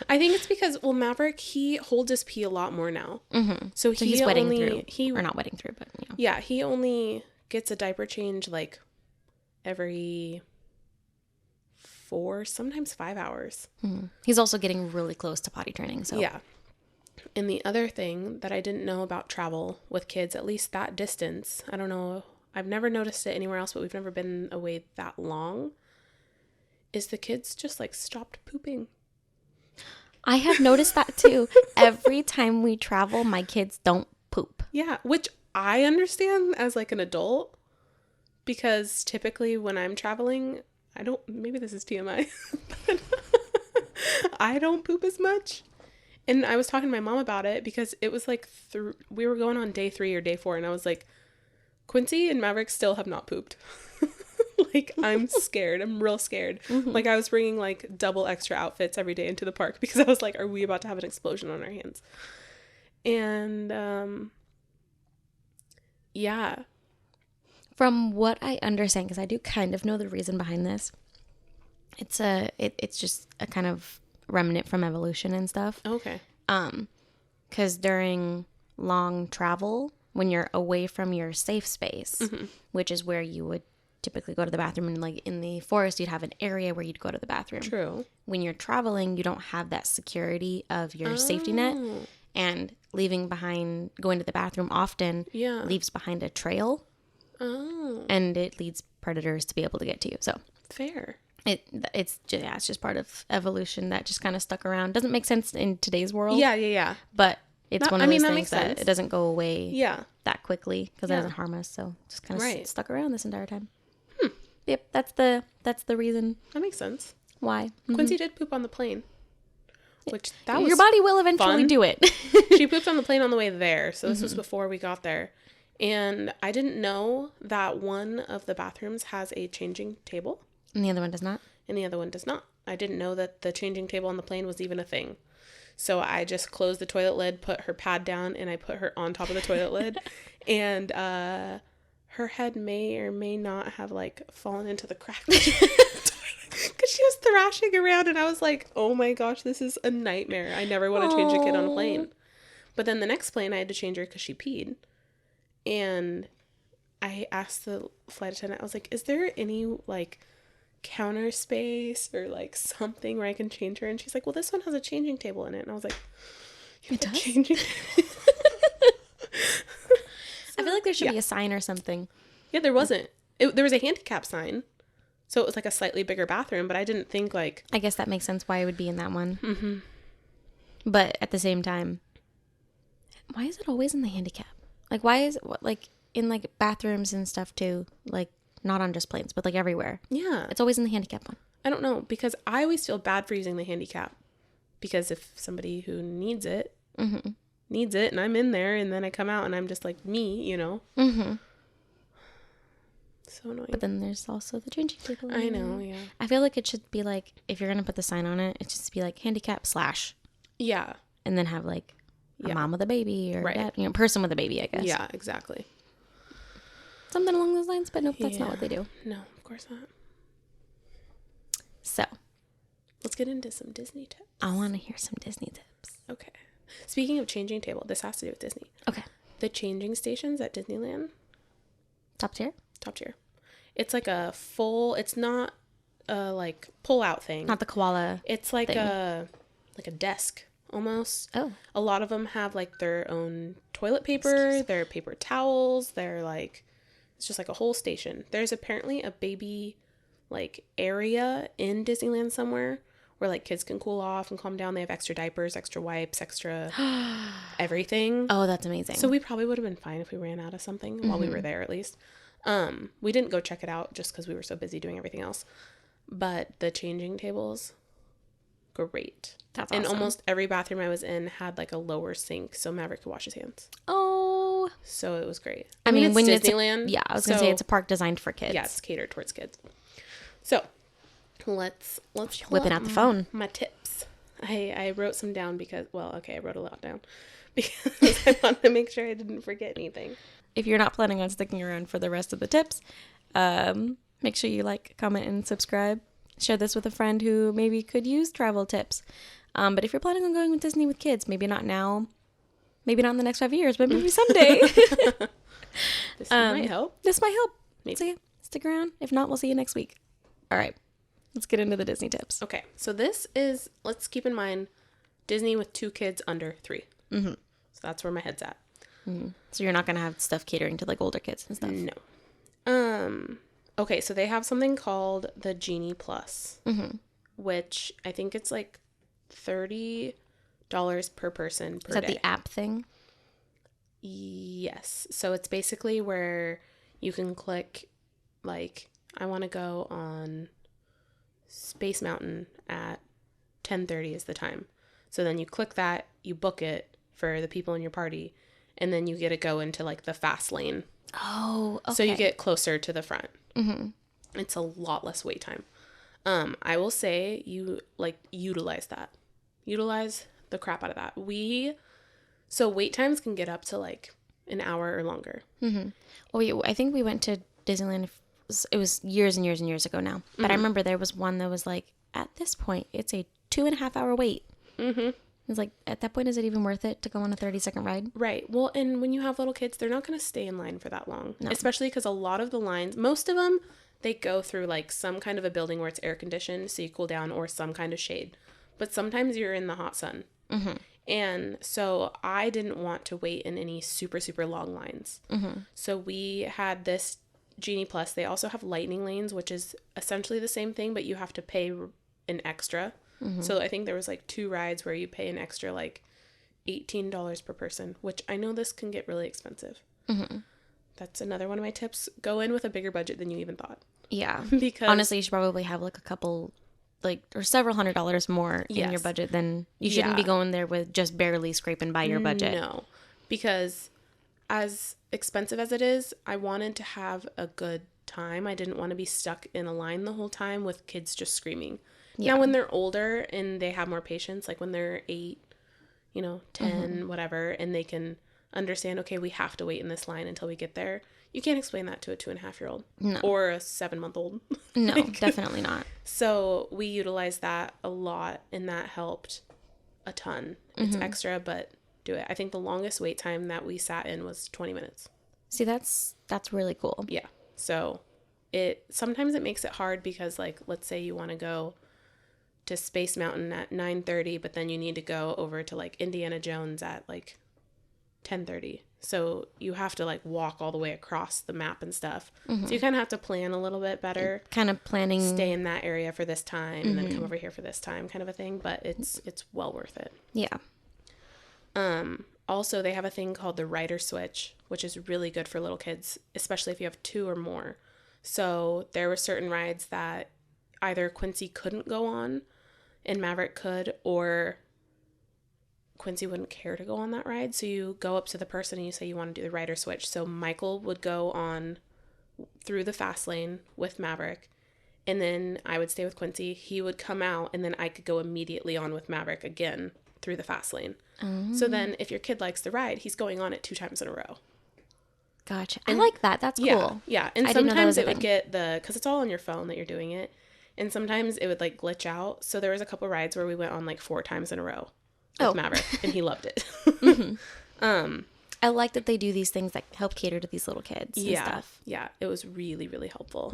I think it's because, well, Maverick, he holds his pee a lot more now. Mm-hmm. So he's wetting through. Or not wetting through, but you know. Yeah, he only gets a diaper change like every 4, sometimes 5 hours. Mm-hmm. He's also getting really close to potty training. So yeah. And the other thing that I didn't know about travel with kids, at least that distance, I don't know, I've never noticed it anywhere else, but we've never been away that long, is the kids just like stopped pooping. I have noticed that too. Every time we travel, my kids don't poop. Yeah, which I understand as like an adult, because typically when I'm traveling, maybe this is TMI, but I don't poop as much. And I was talking to my mom about it because it was like we were going on day 3 or day 4, and I was like, Quincy and Maverick still have not pooped. Like, I'm scared. I'm real scared. Mm-hmm. Like, I was bringing like double extra outfits every day into the park because I was like, are we about to have an explosion on our hands? And yeah. From what I understand, because I do kind of know the reason behind this, it's just a kind of remnant from evolution and stuff. Okay. Because during long travel, when you're away from your safe space, mm-hmm. which is where you would typically go to the bathroom, and like in the forest, you'd have an area where you'd go to the bathroom. True. When you're traveling, you don't have that security of your safety net, and going to the bathroom often leaves behind a trail. Oh. And it leads predators to be able to get to you. So fair. It's just part of evolution that just kind of stuck around. Doesn't make sense in today's world. Yeah. But it's one of those things that it doesn't go away that quickly because it doesn't harm us. So just kind of stuck around this entire time. Yep, that's the reason. That makes sense. Why? Mm-hmm. Quincy did poop on the plane. Which that was your body will eventually do it. She pooped on the plane on the way there. So this was before we got there. And I didn't know that one of the bathrooms has a changing table. And the other one does not? And the other one does not. I didn't know that the changing table on the plane was even a thing. So I just closed the toilet lid, put her pad down, and I put her on top of the toilet lid. And her head may or may not have like fallen into the crack because she was thrashing around, and I was like, oh my gosh, this is a nightmare. I never want to change a kid on a plane. But then the next plane I had to change her because she peed. And I asked the flight attendant, I was like, is there any like counter space or like something where I can change her? And she's like, well, this one has a changing table in it. And I was like, it does? Changing table? I feel like there should be a sign or something. Yeah, there wasn't. There was a handicap sign. So it was like a slightly bigger bathroom, but I didn't think like... I guess that makes sense why it would be in that one. Mm-hmm. But at the same time, why is it always in the handicap? Like, why is it, like, in, like, bathrooms and stuff, too? Like, not on just planes, but, like, everywhere. Yeah. It's always in the handicap one. I don't know, because I always feel bad for using the handicap. Because if somebody who needs it, and I'm in there, and then I come out, and I'm just, like, me, you know? Mm-hmm. So annoying. But then there's also the changing table. I know, yeah. I feel like it should be, like, if you're going to put the sign on it, it should just be, like, handicap / Yeah. And then have, like... a mom with a baby or dad, person with a baby, I guess. Yeah, exactly. Something along those lines, but nope, that's not what they do. No, of course not. So let's get into some Disney tips. I want to hear some Disney tips. Okay. Speaking of changing table, this has to do with Disney. Okay. The changing stations at Disneyland. Top tier? Top tier. It's like a full, it's not a like pull out thing. Not the koala. It's like thing. a desk almost. Oh. A lot of them have like their own toilet paper, their paper towels, they're like, it's just like a whole station. There's apparently a baby like area in Disneyland somewhere where like kids can cool off and calm down. They have extra diapers, extra wipes, extra everything. Oh, that's amazing. So we probably would have been fine if we ran out of something while we were there, at least. We didn't go check it out just because we were so busy doing everything else. But the changing tables, great. That's awesome. And almost every bathroom I was in had like a lower sink so Maverick could wash his hands. Oh. So it was great. I mean, it's Disneyland. I was going to say it's a park designed for kids. Yeah, it's catered towards kids. So let's whipping out the phone. My tips. I wrote some down because, well, okay, I wrote a lot down because I wanted to make sure I didn't forget anything. If you're not planning on sticking around for the rest of the tips, make sure you like, comment, and subscribe. Share this with a friend who maybe could use travel tips. But if you're planning on going with Disney with kids, maybe not now, maybe not in the next 5 years, but maybe someday. This might help. This might help. Maybe. So yeah, stick around. If not, we'll see you next week. All right. Let's get into the Disney tips. Okay, so this is, let's keep in mind, Disney with 2 kids under 3. Mm-hmm. So that's where my head's at. Mm-hmm. So you're not going to have stuff catering to like older kids and stuff? No. Okay, so they have something called the Genie Plus, which I think it's like $30 per person per day. Is that the app thing? Yes. So it's basically where you can click, like, I want to go on Space Mountain at 10:30 is the time. So then you click that, you book it for the people in your party, and then you get to go into like the fast lane. Oh, okay. So you get closer to the front. Mm-hmm. It's a lot less wait time. I will say you like utilize that. Utilize the crap out of that. So wait times can get up to like an hour or longer. Mm-hmm. Well, I think we went to Disneyland. It was years and years and years ago now. But I remember there was one that was like, at this point, it's a 2.5 hour wait. Mm-hmm. It's like, at that point, is it even worth it to go on a 30-second ride? Right. Well, and when you have little kids, they're not going to stay in line for that long. No. Especially because a lot of the lines, most of them, they go through like some kind of a building where it's air conditioned so you cool down, or some kind of shade. But sometimes you're in the hot sun. Mm-hmm. And so I didn't want to wait in any super, super long lines. Mm-hmm. So we had this Genie Plus. They also have lightning lanes, which is essentially the same thing, but you have to pay an extra. Mm-hmm. So I think there was like 2 rides where you pay an extra like $18 per person, which I know this can get really expensive. Mm-hmm. That's another one of my tips. Go in with a bigger budget than you even thought. Yeah. Because honestly, you should probably have like a couple, like, or several $100s more in your budget than you shouldn't be going there with just barely scraping by your budget. No, because as expensive as it is, I wanted to have a good time. I didn't want to be stuck in a line the whole time with kids just screaming. Yeah. Now, when they're older and they have more patience, like when they're 8, 10, whatever, and they can understand, okay, we have to wait in this line until we get there. You can't explain that to a 2.5-year-old or a 7-month-old. No, definitely not. So we utilized that a lot, and that helped a ton. It's extra, but do it. I think the longest wait time that we sat in was 20 minutes. See, that's really cool. Yeah. So sometimes it makes it hard because, like, let's say you want to go to Space Mountain at 9:30, but then you need to go over to like Indiana Jones at like 10:30. So you have to like walk all the way across the map and stuff. Mm-hmm. So you kind of have to plan a little bit better. Kind of planning. Stay in that area for this time and then come over here for this time, kind of a thing. But it's well worth it. Yeah. Also, they have a thing called the rider switch, which is really good for little kids, especially if you have 2 or more. So there were certain rides that either Quincy couldn't go on and Maverick could, or Quincy wouldn't care to go on that ride. So you go up to the person and you say you want to do the rider switch. So Michael would go on through the fast lane with Maverick, and then I would stay with Quincy. He would come out, and then I could go immediately on with Maverick again through the fast lane. So then if your kid likes the ride, he's going on it 2 times in a row. Gotcha. I like that. That's cool. Yeah. And sometimes it would get because it's all on your phone that you're doing it. And sometimes it would like glitch out. So there was a couple rides where we went on like 4 times in a row with Maverick, and he loved it. I like that they do these things that help cater to these little kids and stuff. Yeah, it was really, really helpful.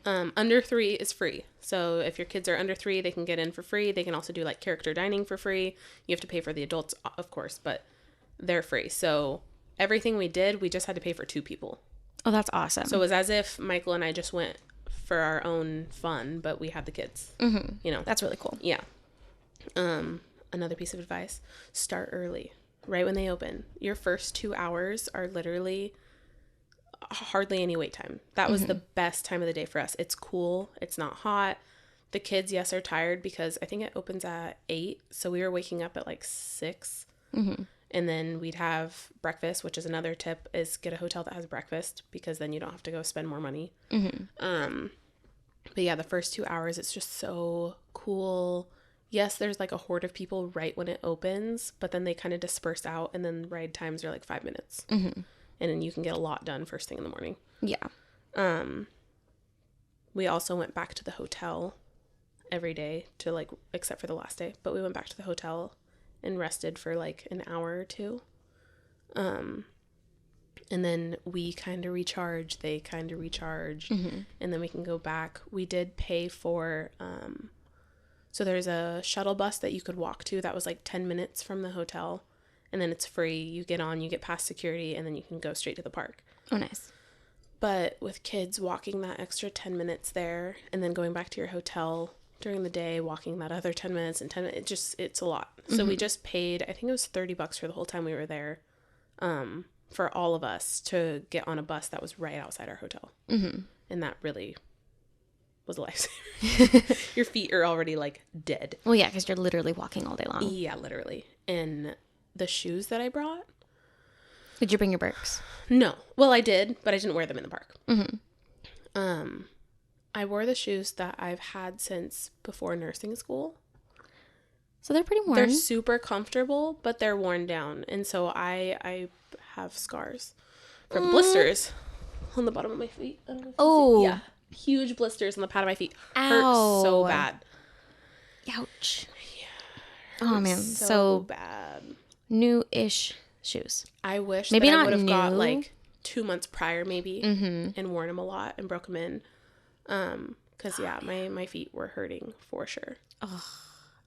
Under 3 is free. So if your kids are under 3, they can get in for free. They can also do like character dining for free. You have to pay for the adults, of course, but they're free. So everything we did, we just had to pay for 2 people. Oh, that's awesome. So it was as if Michael and I just went for our own fun, but we had the kids. You know, that's really cool. Yeah. Another piece of advice: start early, right when they open. Your first 2 hours are literally hardly any wait time. That was the best time of the day for us. It's cool. It's not hot. The kids, yes, are tired because I think it opens at 8. So we were waking up at like 6. And then we'd have breakfast, which is another tip, is get a hotel that has breakfast because then you don't have to go spend more money. But yeah, the first 2 hours, it's just so cool. Yes, there's like a horde of people right when it opens, but then they kind of disperse out, and then ride times are like 5 minutes. And then you can get a lot done first thing in the morning. Yeah. We also went back to the hotel every day to like, except for the last day, but we went back to the hotel and rested for like an hour or 2. And then we kind of recharge, they kind of recharge, and then we can go back. We did pay for, so there's a shuttle bus that you could walk to that was like 10 minutes from the hotel, and then it's free. You get on, you get past security, and then you can go straight to the park. Oh, nice. But with kids, walking that extra 10 minutes there and then going back to your hotel during the day, walking that other 10 minutes and 10 minutes, it's a lot. So we just paid, I think it was $30 for the whole time we were there, for all of us to get on a bus that was right outside our hotel. And that really was a lifesaver. Your feet are already like dead. Well, yeah, because you're literally walking all day long. Yeah, literally. And the shoes that I brought. Did you bring your Birks? No. Well, I did, but I didn't wear them in the park. I wore the shoes that I've had since before nursing school. So they're pretty worn. They're super comfortable, but they're worn down. And so I have scars from blisters on the bottom of my feet. I don't know if you see. Yeah. Huge blisters on the pad of my feet. Hurt so bad. Ouch. Yeah. Oh, man. So bad. New-ish shoes. I wish maybe that not I would have new. got like 2 months prior maybe and worn them a lot and broke them in. Because my feet were hurting for sure.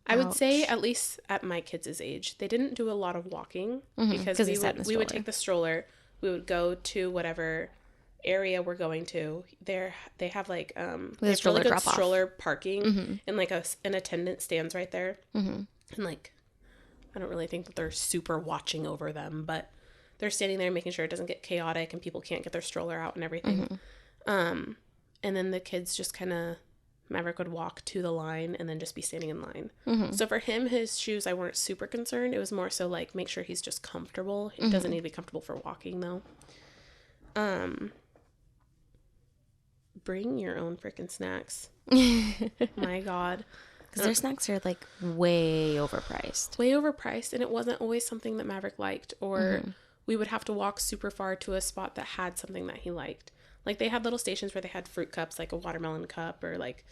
I would say at least at my kids' age, they didn't do a lot of walking because we would take the stroller. We would go to whatever area we're going to. They have like they have really good stroller parking and like an attendant stands right there. And like I don't really think that they're super watching over them, but they're standing there making sure it doesn't get chaotic and people can't get their stroller out and everything. And then the kids just kind of, Maverick would walk to the line and then just be standing in line. So for him, his shoes, I weren't super concerned. It was more so like, make sure he's just comfortable. He doesn't need to be comfortable for walking though. Bring your own freaking snacks. My God. Because their snacks are like way overpriced. Way overpriced. And it wasn't always something that Maverick liked, or we would have to walk super far to a spot that had something that he liked. Like they had little stations where they had fruit cups, like a watermelon cup, or like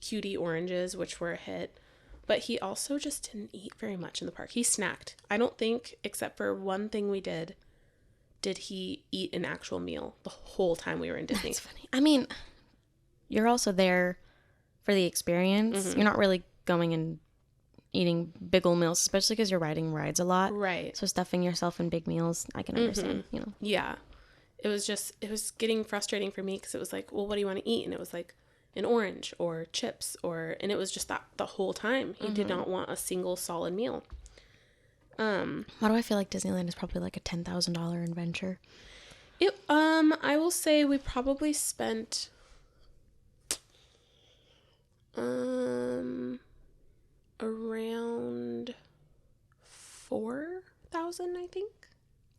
cutie oranges, which were a hit. But he also just didn't eat very much in the park. He snacked. I don't think, except for one thing we did he eat an actual meal the whole time we were in Disney. That's funny. I mean, you're also there for the experience. You're not really going and eating big old meals, especially because you're riding rides a lot. Right. So stuffing yourself in big meals, I can understand, you know. Yeah. It was getting frustrating for me because it was like, well, what do you want to eat? And it was like an orange or chips and it was just that the whole time. He did not want a single solid meal. Why do I feel like Disneyland is probably like a $10,000 adventure? I will say we probably spent around 4,000, I think.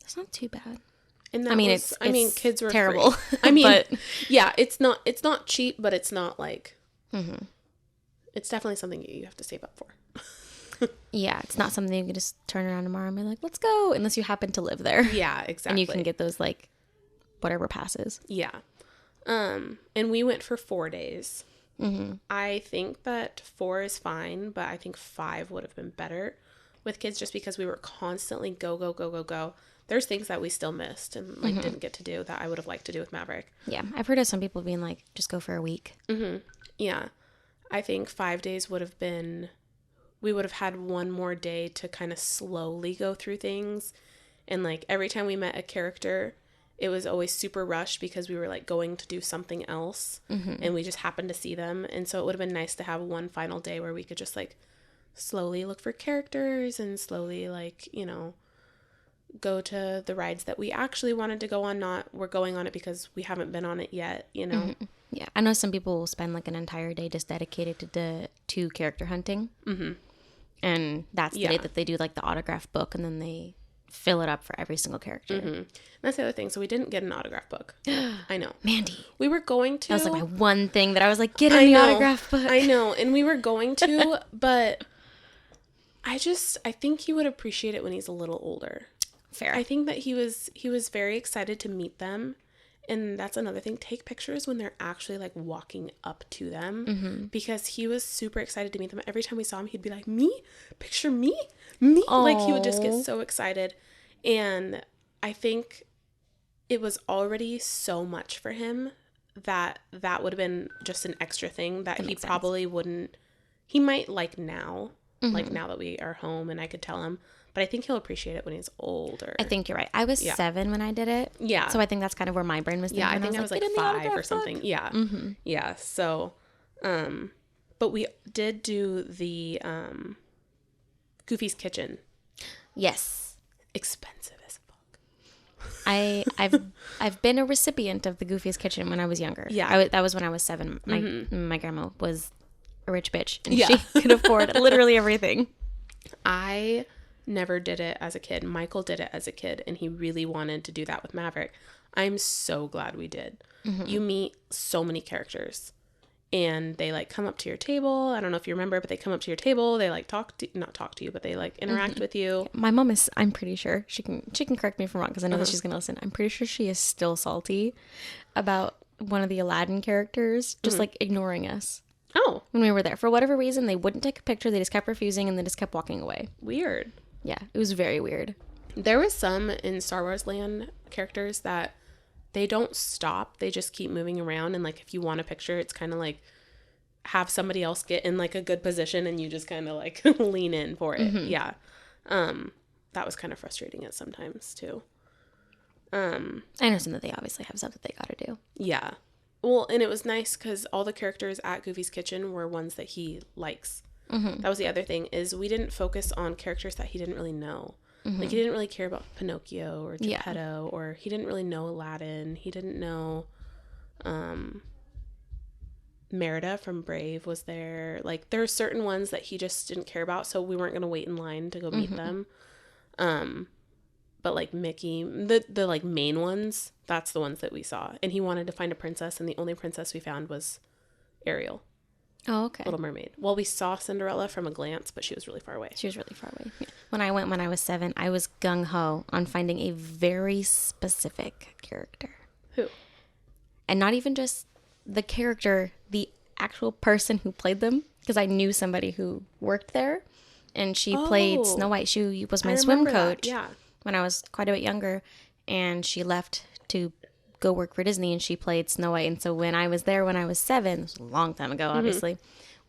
That's not too bad. And it's kids were terrible. Free. But yeah, it's not cheap, but it's not like, it's definitely something you have to save up for. Yeah, it's not something you can just turn around tomorrow and be like, let's go, unless you happen to live there. Yeah, exactly. And you can get those like whatever passes. Yeah. And we went for 4 days. I think that 4 is fine, but I think 5 would have been better with kids just because we were constantly go, go, go, go, go. There's things that we still missed and like didn't get to do that I would have liked to do with Maverick. Yeah. I've heard of some people being like, just go for a week. Yeah. I think 5 days would have been, we would have had one more day to kind of slowly go through things. And like every time we met a character, it was always super rushed because we were like going to do something else and we just happened to see them. And so it would have been nice to have one final day where we could just like slowly look for characters and slowly like, you know, go to the rides that we actually wanted to go on. Not we're going on it because we haven't been on it yet, you know? Yeah. I know some people will spend like an entire day just dedicated to character hunting. And that's the day that they do like the autograph book and then they fill it up for every single character. That's the other thing. So we didn't get an autograph book. I know. Mandee. We were going to. That was like my one thing that I was like, get in the autograph book. I know. And we were going to, but I think he would appreciate it when he's a little older. Fair. I think that he was very excited to meet them. And that's another thing. Take pictures when they're actually like walking up to them because he was super excited to meet them. Every time we saw him, he'd be like, me? Picture me? Me? Aww. Like he would just get so excited. And I think it was already so much for him that would have been just an extra thing that he probably wouldn't, he might like now, like now that we are home and I could tell him. But I think he'll appreciate it when he's older. I think you're right. I was 7 when I did it. Yeah. So I think that's kind of where my brain was thinking. Yeah, I think I was like 5 or something. Book. Yeah. Yeah. So, but we did do the Goofy's Kitchen. Yes. Expensive as a book. I've been a recipient of the Goofy's Kitchen when I was younger. Yeah. That was when I was 7. My grandma was a rich bitch and she could afford literally everything. I never did it as a kid. Michael did it as a kid and he really wanted to do that with Maverick. I'm so glad we did. You meet so many characters and they like come up to your table. I don't know if you remember, but they come up to your table. They like not talk to you, but they like interact with you. My mom is, I'm pretty sure she can correct me if I'm wrong because I know that she's going to listen. I'm pretty sure she is still salty about one of the Aladdin characters just like ignoring us. Oh. When we were there. For whatever reason, they wouldn't take a picture. They just kept refusing and they just kept walking away. Weird. Yeah, it was very weird. There was some in Star Wars Land characters that they don't stop. They just keep moving around. And like, if you want a picture, it's kind of like have somebody else get in like a good position and you just kind of like lean in for it. Yeah. That was kind of frustrating at sometimes too. I understand that they obviously have stuff that they got to do. Yeah. Well, and it was nice because all the characters at Goofy's Kitchen were ones that he likes. That was the other thing is we didn't focus on characters that he didn't really know. Like he didn't really care about Pinocchio or Geppetto or he didn't really know Aladdin. He didn't know Merida from Brave was there. Like there are certain ones that he just didn't care about, so we weren't going to wait in line to go meet them. But like Mickey, the like main ones, that's the ones that we saw. And he wanted to find a princess and the only princess we found was Ariel. Oh, okay. Little Mermaid. Well, we saw Cinderella from a glance, but she was really far away. She was really far away. Yeah. When I went when I was 7, I was gung-ho on finding a very specific character. Who? And not even just the character, the actual person who played them. Because I knew somebody who worked there. And she played Snow White. She was my swim coach when I was quite a bit younger. And she left to go work for Disney and she played Snow White. And so when I was there when I was 7, it was a long time ago obviously,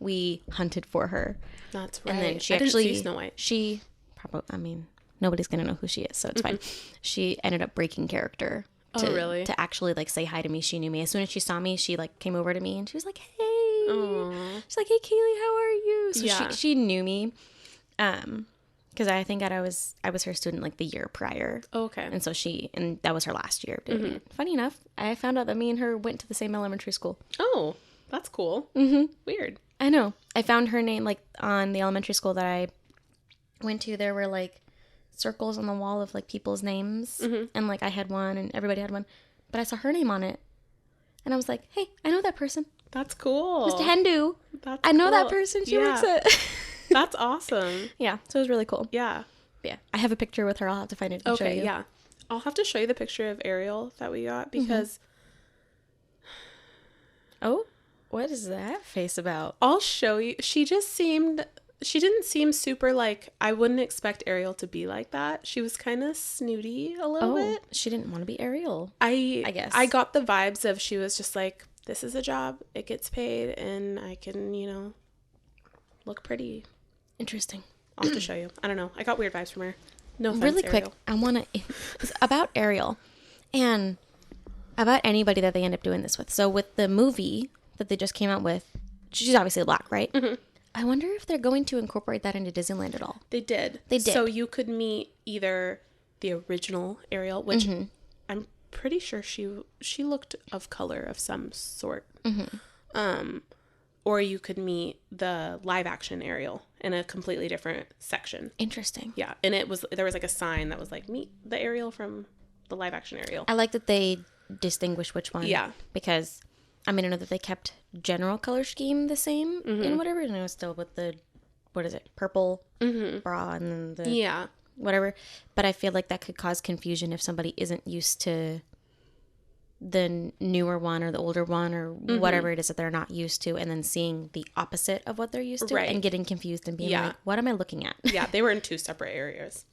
we hunted for her. That's right. And then she didn't see Snow White. She probably, I mean, nobody's gonna know who she is, so it's fine. She ended up breaking character to actually like say hi to me. She knew me. As soon as she saw me, she like came over to me and she was like, hey. Aww. She's like, hey Kaylee, how are you? So she knew me. Because I think that I was her student like the year prior. Oh, okay. And so and that was her last year. Funny enough, I found out that me and her went to the same elementary school. Oh, that's cool. Weird. I know. I found her name like on the elementary school that I went to. There were like circles on the wall of like people's names. And like I had one and everybody had one. But I saw her name on it. And I was like, hey, I know that person. That's cool. Mr. Hendu. I know that person. She works at... That's awesome. Yeah, so it was really cool. Yeah. Yeah. I have a picture with her. I'll have to find it and show you. Yeah. I'll have to show you the picture of Ariel that we got because Oh, what is that face about? I'll show you. She didn't seem super like, I wouldn't expect Ariel to be like that. She was kind of snooty a little bit. She didn't want to be Ariel. I guess. I got the vibes of she was just like, this is a job, it gets paid, and I can, look pretty. Interesting. I'll have to show you. I don't know. I got weird vibes from her. No offense, Really Ariel. quick, I want to... about Ariel and about anybody that they end up doing this with. So with the movie that they just came out with, she's obviously black, right? Mm-hmm. I wonder if they're going to incorporate that into Disneyland at all. They did. So you could meet either the original Ariel, which I'm pretty sure she looked of color of some sort. Mm-hmm. Or you could meet the live action Ariel in a completely different section. Interesting. Yeah, and there was like a sign that was like, meet the Ariel from the live action Ariel. I like that they distinguish which one. Yeah. Because, I mean, I know that they kept general color scheme the same and whatever, and it was still with the, what is it, purple bra and then the whatever. But I feel like that could cause confusion if somebody isn't used to the newer one or the older one or whatever it is that they're not used to, and then seeing the opposite of what they're used to and getting confused and being like, what am I looking at? Yeah, they were in two separate areas.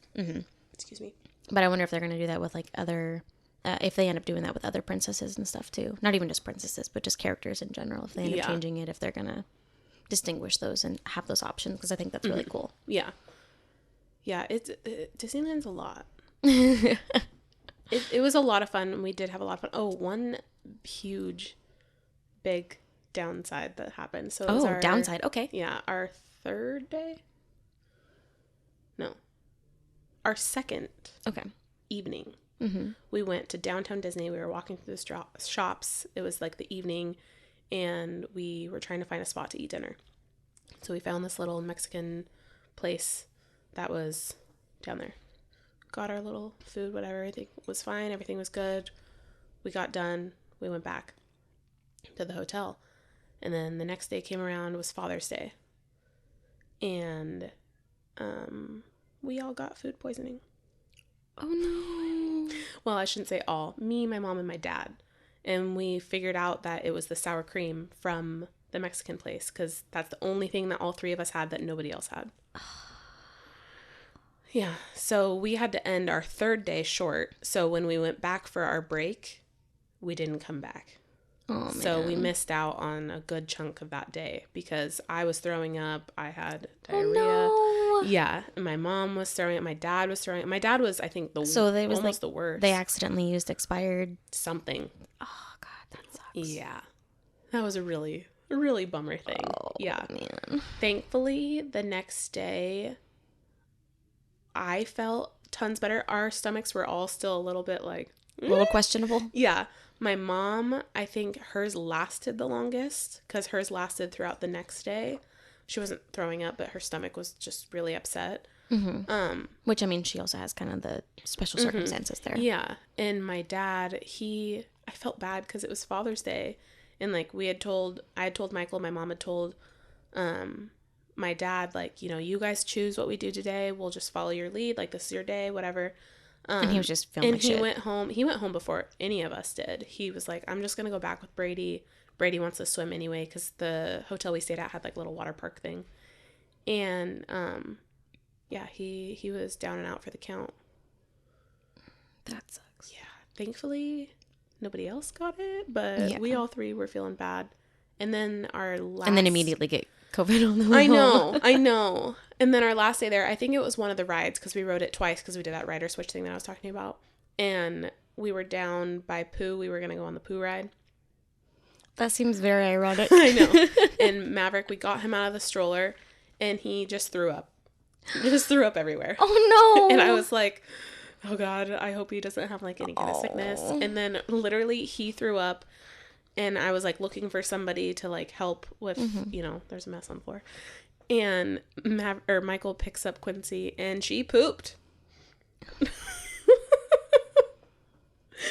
Excuse me. But I wonder if they're going to do that with like other, if they end up doing that with other princesses and stuff too. Not even just princesses, but just characters in general. If they end up changing it, if they're going to distinguish those and have those options, because I think that's really cool. Yeah. Yeah, Disneyland's a lot. It was a lot of fun. We did have a lot of fun. Oh, one huge, big downside that happened. So it was downside. Okay. Yeah, our third day. No, our second. Okay. Evening. We went to downtown Disney. We were walking through the shops. It was like the evening, and we were trying to find a spot to eat dinner. So we found this little Mexican place that was down there. Got our little food, whatever. Everything was fine. Everything was good. We got done. We went back to the hotel. And then the next day came around, was Father's Day. And we all got food poisoning. Oh, no. Well, I shouldn't say all. Me, my mom, and my dad. And we figured out that it was the sour cream from the Mexican place, because that's the only thing that all three of us had that nobody else had. Yeah, so we had to end our third day short. So when we went back for our break, we didn't come back. Oh, man. So we missed out on a good chunk of that day because I was throwing up. I had diarrhea. Oh, no. Yeah, and my mom was throwing up. My dad was throwing up. My dad was, I think, almost the worst. They accidentally used expired something. Oh, God, that sucks. Yeah, that was a really bummer thing. Oh, yeah, man. Thankfully, the next day, I felt tons better. Our stomachs were all still a little bit like... A little questionable? Yeah. My mom, I think hers lasted the longest because hers lasted throughout the next day. She wasn't throwing up, but her stomach was just really upset. Mm-hmm. Which, I mean, she also has kind of the special circumstances there. Yeah. And my dad, I felt bad because it was Father's Day. And like I had told Michael, my mom had told my dad, like, you guys choose what we do today. We'll just follow your lead. Like, this is your day, whatever. And he was just feeling like shit. He went home before any of us did. He was like, I'm just going to go back with Brady. Brady wants to swim anyway because the hotel we stayed at had like a little water park thing. And, yeah, he was down and out for the count. That sucks. Yeah. Thankfully, nobody else got it, but we all three were feeling bad. And then immediately get COVID on the way home. I know. And then our last day there, I think it was one of the rides because we rode it twice because we did that rider switch thing that I was talking about. And we were down by Pooh. We were going to go on the Pooh ride. That seems very ironic. I know. And Maverick, we got him out of the stroller and he just threw up. Just threw up everywhere. Oh, no. And I was like, oh, God, I hope he doesn't have like any kind of sickness. And then literally he threw up. And I was, like, looking for somebody to, like, help with, there's a mess on the floor. And Michael picks up Quincy, and she pooped.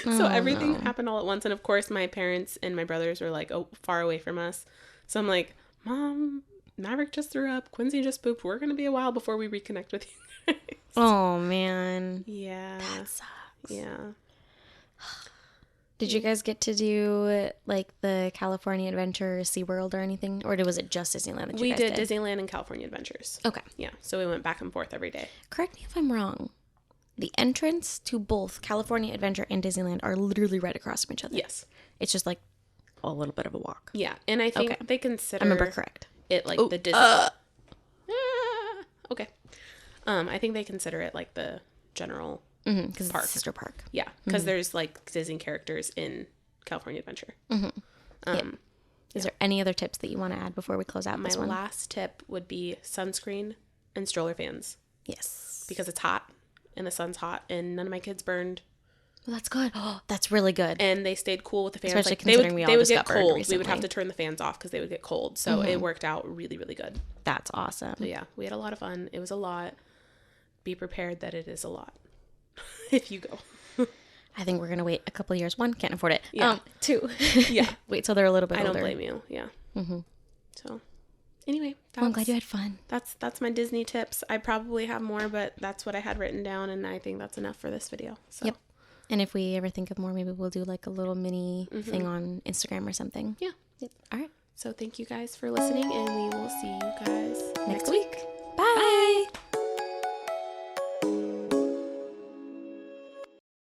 So everything happened all at once. And, of course, my parents and my brothers were, like, far away from us. So I'm like, Mom, Maverick just threw up. Quincy just pooped. We're going to be a while before we reconnect with you guys. Oh, man. Yeah. That sucks. Yeah. Did you guys get to do like the California Adventure SeaWorld or anything? Or was it just Disneyland that you guys did? We did Disneyland and California Adventures. Okay. Yeah. So we went back and forth every day. Correct me if I'm wrong. The entrance to both California Adventure and Disneyland are literally right across from each other. Yes. It's just like a little bit of a walk. Yeah. And I think they consider... I remember correct. It like the Disney... Okay. I think they consider it like the general... Because it's a sister park. Yeah, because there's like Disney characters in California Adventure. Is there any other tips that you want to add before we close out this one? My last tip would be sunscreen and stroller fans. Yes. Because it's hot and the sun's hot and none of my kids burned. Well, that's good. Oh, that's really good. And they stayed cool with the fans. Especially like, considering we all just got burned cold. recently. We would have to turn the fans off because they would get cold. So it worked out really, really good. That's awesome. So yeah, we had a lot of fun. It was a lot. Be prepared that it is a lot. If you go. I think we're going to wait a couple of years. 1, can't afford it. Yeah. 2. Yeah. Wait till they're a little bit older. I don't blame you. Yeah. So anyway. Well, I'm glad you had fun. That's my Disney tips. I probably have more, but that's what I had written down. And I think that's enough for this video. So. Yep. And if we ever think of more, maybe we'll do like a little mini thing on Instagram or something. Yeah. Yep. All right. So thank you guys for listening and we will see you guys next week.